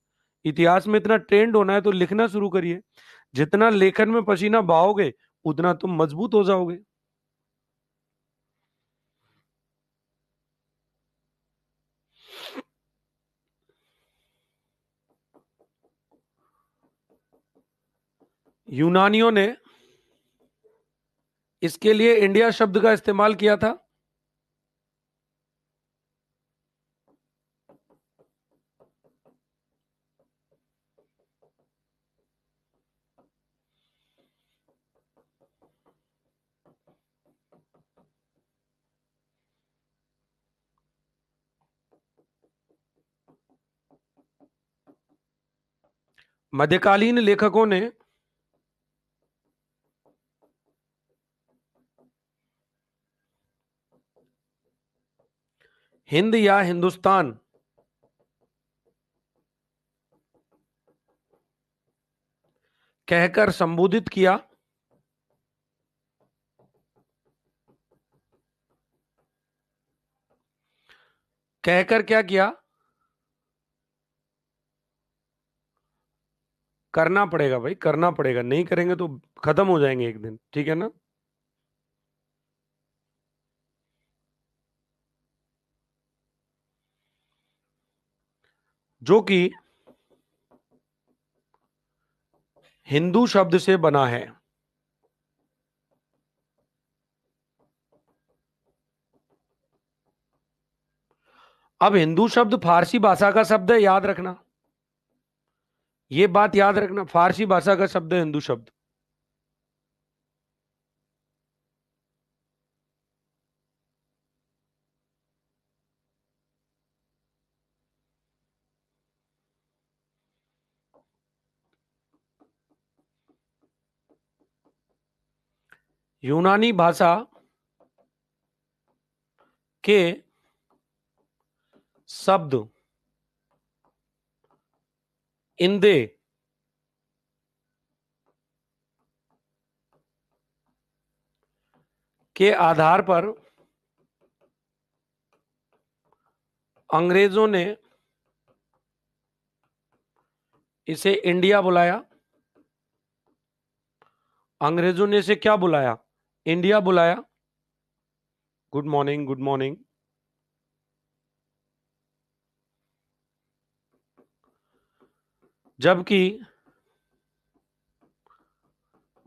इतिहास में इतना ट्रेंड होना है तो लिखना शुरू करिए। जितना लेखन में पसीना बहाओगे उतना तुम मजबूत हो जाओगे। यूनानियों ने इसके लिए इंडिया शब्द का इस्तेमाल किया था। मध्यकालीन लेखकों ने हिंद या हिंदुस्तान कहकर संबोधित किया। कहकर क्या किया, करना पड़ेगा भाई, करना पड़ेगा। नहीं करेंगे तो खत्म हो जाएंगे एक दिन, ठीक है ना। जो कि हिंदू शब्द से बना है। अब हिंदू शब्द फारसी भाषा का शब्द है, याद रखना। ये बात याद रखना, फारसी भाषा का शब्द है हिंदू शब्द। यूनानी भाषा के शब्द इंदे के आधार पर अंग्रेजों ने इसे इंडिया बुलाया। अंग्रेजों ने इसे क्या बुलाया, इंडिया बुलाया। Good morning, good morning. जबकि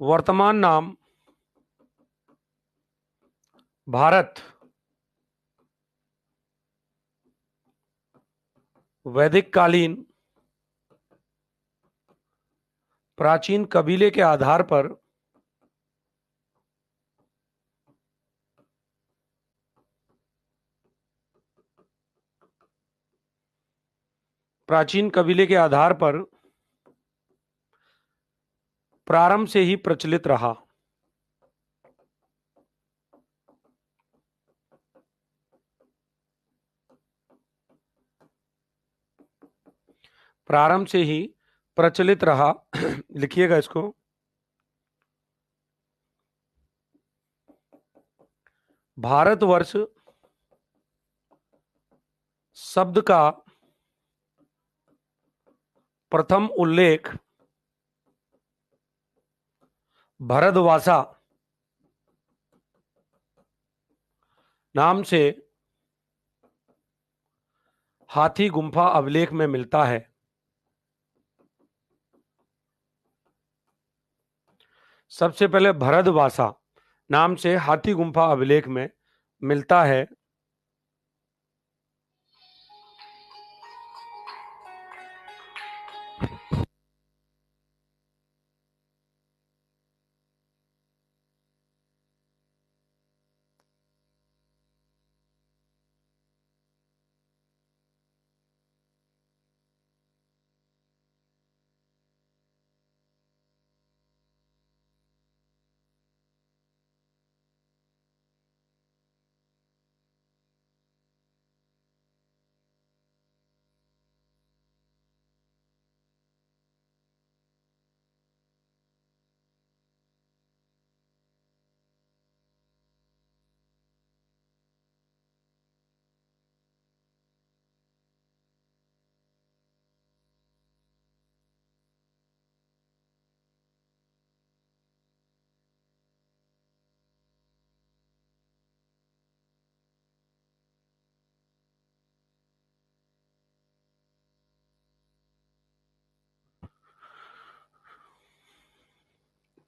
वर्तमान नाम भारत वैदिक कालीन प्राचीन कबीले के आधार पर प्राचीन कबीले के आधार पर प्रारंभ से ही प्रचलित रहा। प्रारंभ से ही प्रचलित रहा। लिखिएगा इसको। भारतवर्ष शब्द का प्रथम उल्लेख भरतवासा नाम से हाथी गुम्फा अभिलेख में मिलता है। सबसे पहले भरतवासा नाम से हाथी गुम्फा अभिलेख में मिलता है।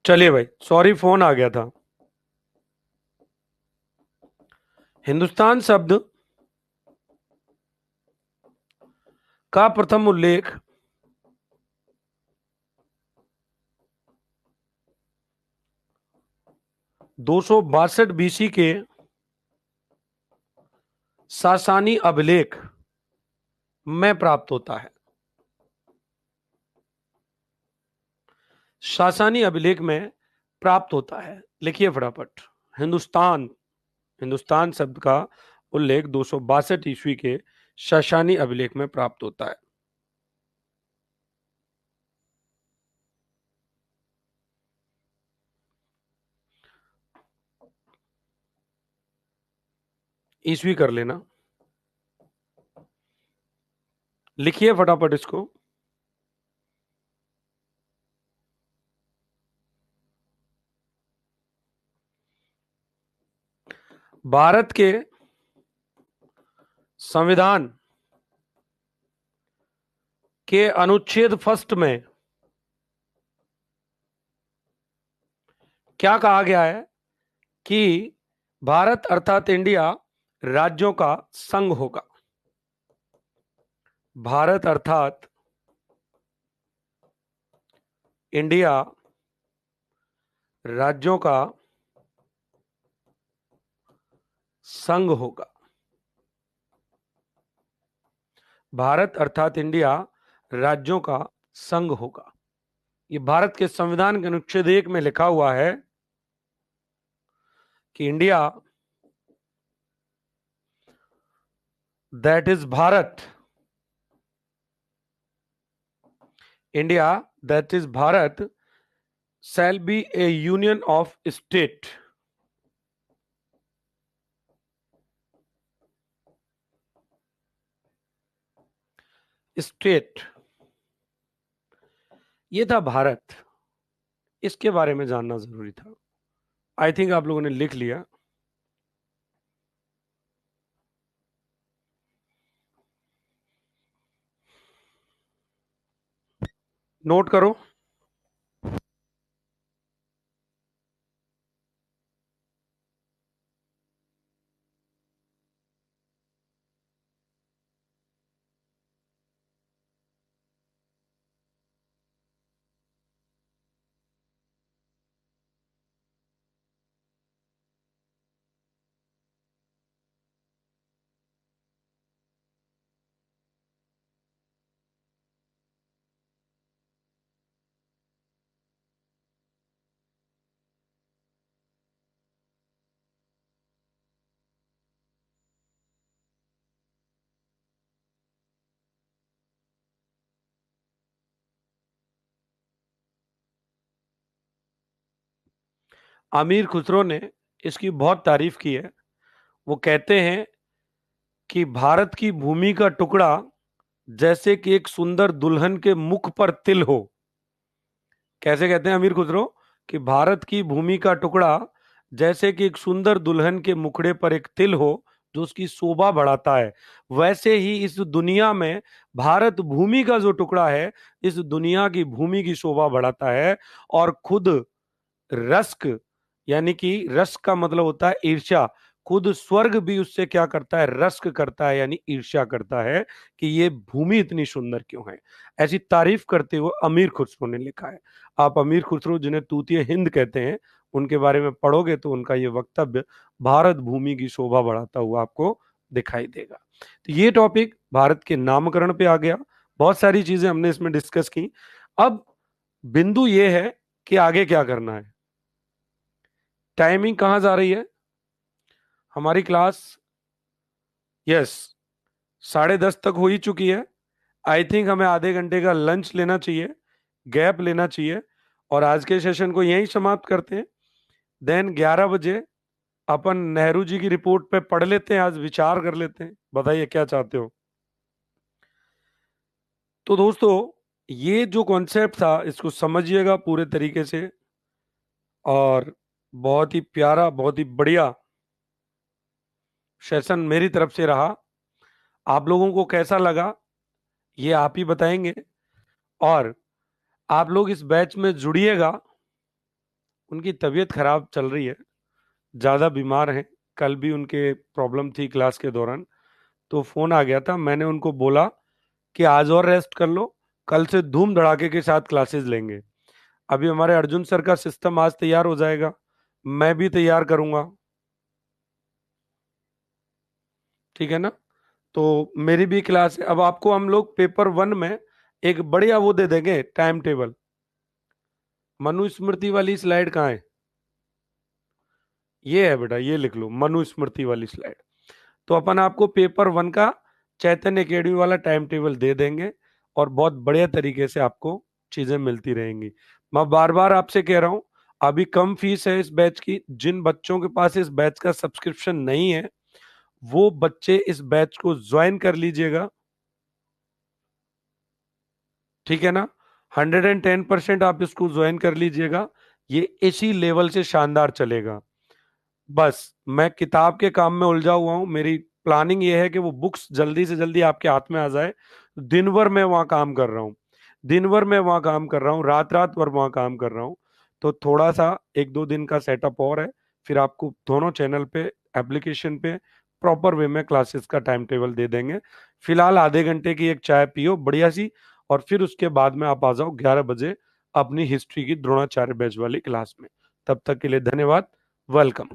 चलिए भाई, सॉरी फोन आ गया था। हिंदुस्तान शब्द का प्रथम उल्लेख 262 बीसी के सासानी अभिलेख में प्राप्त होता है। सासानी अभिलेख में प्राप्त होता है। लिखिए फटाफट। हिंदुस्तान हिंदुस्तान शब्द का उल्लेख 262 ईस्वी के सासानी अभिलेख में प्राप्त होता है। ईस्वी कर लेना। लिखिए फटाफट इसको। भारत के संविधान के अनुच्छेद फर्स्ट में क्या कहा गया है कि भारत अर्थात इंडिया राज्यों का संघ होगा। भारत अर्थात इंडिया राज्यों का संघ होगा। भारत अर्थात इंडिया राज्यों का संघ होगा। ये भारत के संविधान के अनुच्छेद 1 में लिखा हुआ है कि India, that is Bharat, India that is Bharat shall be a union of state state. ये था भारत। इसके बारे में जानना जरूरी था। आई थिंक आप लोगों ने लिख लिया। नोट करो। अमीर खुसरो ने इसकी बहुत तारीफ की है। वो कहते हैं कि भारत की भूमि का टुकड़ा जैसे कि एक सुंदर दुल्हन के मुख पर तिल हो। कैसे कहते हैं अमीर खुसरो? कि भारत की भूमि का टुकड़ा जैसे कि एक सुंदर दुल्हन के मुखड़े पर एक तिल हो, जो उसकी शोभा बढ़ाता है। वैसे ही इस दुनिया में भारत भूमि का जो टुकड़ा है, इस दुनिया की भूमि की शोभा बढ़ाता है। और खुद रस्क, यानी कि रस्क का मतलब होता है ईर्ष्या, खुद स्वर्ग भी उससे क्या करता है? रस्क करता है, यानी ईर्ष्या करता है कि ये भूमि इतनी सुंदर क्यों है। ऐसी तारीफ करते हुए अमीर खुसरो ने लिखा है। आप अमीर खुसरो, जिन्हें तूतिए हिंद कहते हैं, उनके बारे में पढ़ोगे तो उनका ये वक्तव्य भारत भूमि की शोभा बढ़ाता हुआ आपको दिखाई देगा। तो ये टॉपिक भारत के नामकरण पे आ गया। बहुत सारी चीजें हमने इसमें डिस्कस की। अब बिंदु ये है कि आगे क्या करना है। टाइमिंग कहाँ जा रही है हमारी क्लास? यस, 10:30 तक हो ही चुकी है। आई थिंक हमें आधे घंटे का लंच लेना चाहिए, गैप लेना चाहिए, और आज के सेशन को यहीं समाप्त करते हैं। देन 11 बजे अपन नेहरू जी की रिपोर्ट पे पढ़ लेते हैं, आज विचार कर लेते हैं। बताइए क्या चाहते हो? तो दोस्तों, ये जो कॉन्सेप्ट था इसको समझिएगा पूरे तरीके से। और बहुत ही प्यारा, बहुत ही बढ़िया सेशन मेरी तरफ से रहा। आप लोगों को कैसा लगा ये आप ही बताएंगे। और आप लोग इस बैच में जुड़िएगा। उनकी तबीयत खराब चल रही है, ज़्यादा बीमार हैं। कल भी उनके प्रॉब्लम थी क्लास के दौरान, तो फ़ोन आ गया था। मैंने उनको बोला कि आज और रेस्ट कर लो, कल से धूम धड़ाके के साथ क्लासेस लेंगे। अभी हमारे अर्जुन सर का सिस्टम आज तैयार हो जाएगा, मैं भी तैयार करूंगा। ठीक है ना? तो मेरी भी क्लास है। अब आपको हम लोग पेपर 1 में एक बढ़िया वो दे देंगे, टाइम टेबल। मनुस्मृति वाली स्लाइड कहाँ है? ये है बेटा, ये लिख लो, मनुस्मृति वाली स्लाइड। तो अपन आपको पेपर 1 का चैतन्य अकेडमी वाला टाइम टेबल दे देंगे, और बहुत बढ़िया तरीके से आपको चीजें मिलती रहेंगी। मैं बार बार आपसे कह रहा हूं, अभी कम फीस है इस बैच की। जिन बच्चों के पास इस बैच का सब्सक्रिप्शन नहीं है, वो बच्चे इस बैच को ज्वाइन कर लीजिएगा। ठीक है ना? 110% आप इसको ज्वाइन कर लीजिएगा। ये इसी लेवल से शानदार चलेगा। बस मैं किताब के काम में उलझा हुआ हूँ। मेरी प्लानिंग ये है कि वो बुक्स जल्दी से जल्दी आपके हाथ में आ जाए। दिन भर मैं वहाँ काम कर रहा हूँ, दिन भर मैं वहाँ काम कर रहा हूँ, रात रात भर वहाँ काम कर रहा हूँ। तो थोड़ा सा 1-2 दिन का सेटअप और है, फिर आपको दोनों चैनल पे, एप्लीकेशन पे प्रॉपर वे में क्लासेस का टाइम टेबल दे देंगे। फिलहाल आधे घंटे की एक चाय पियो बढ़िया सी, और फिर उसके बाद में आप आ जाओ 11 बजे अपनी हिस्ट्री की द्रोणाचार्य बैच वाली क्लास में। तब तक के लिए धन्यवाद। वेलकम।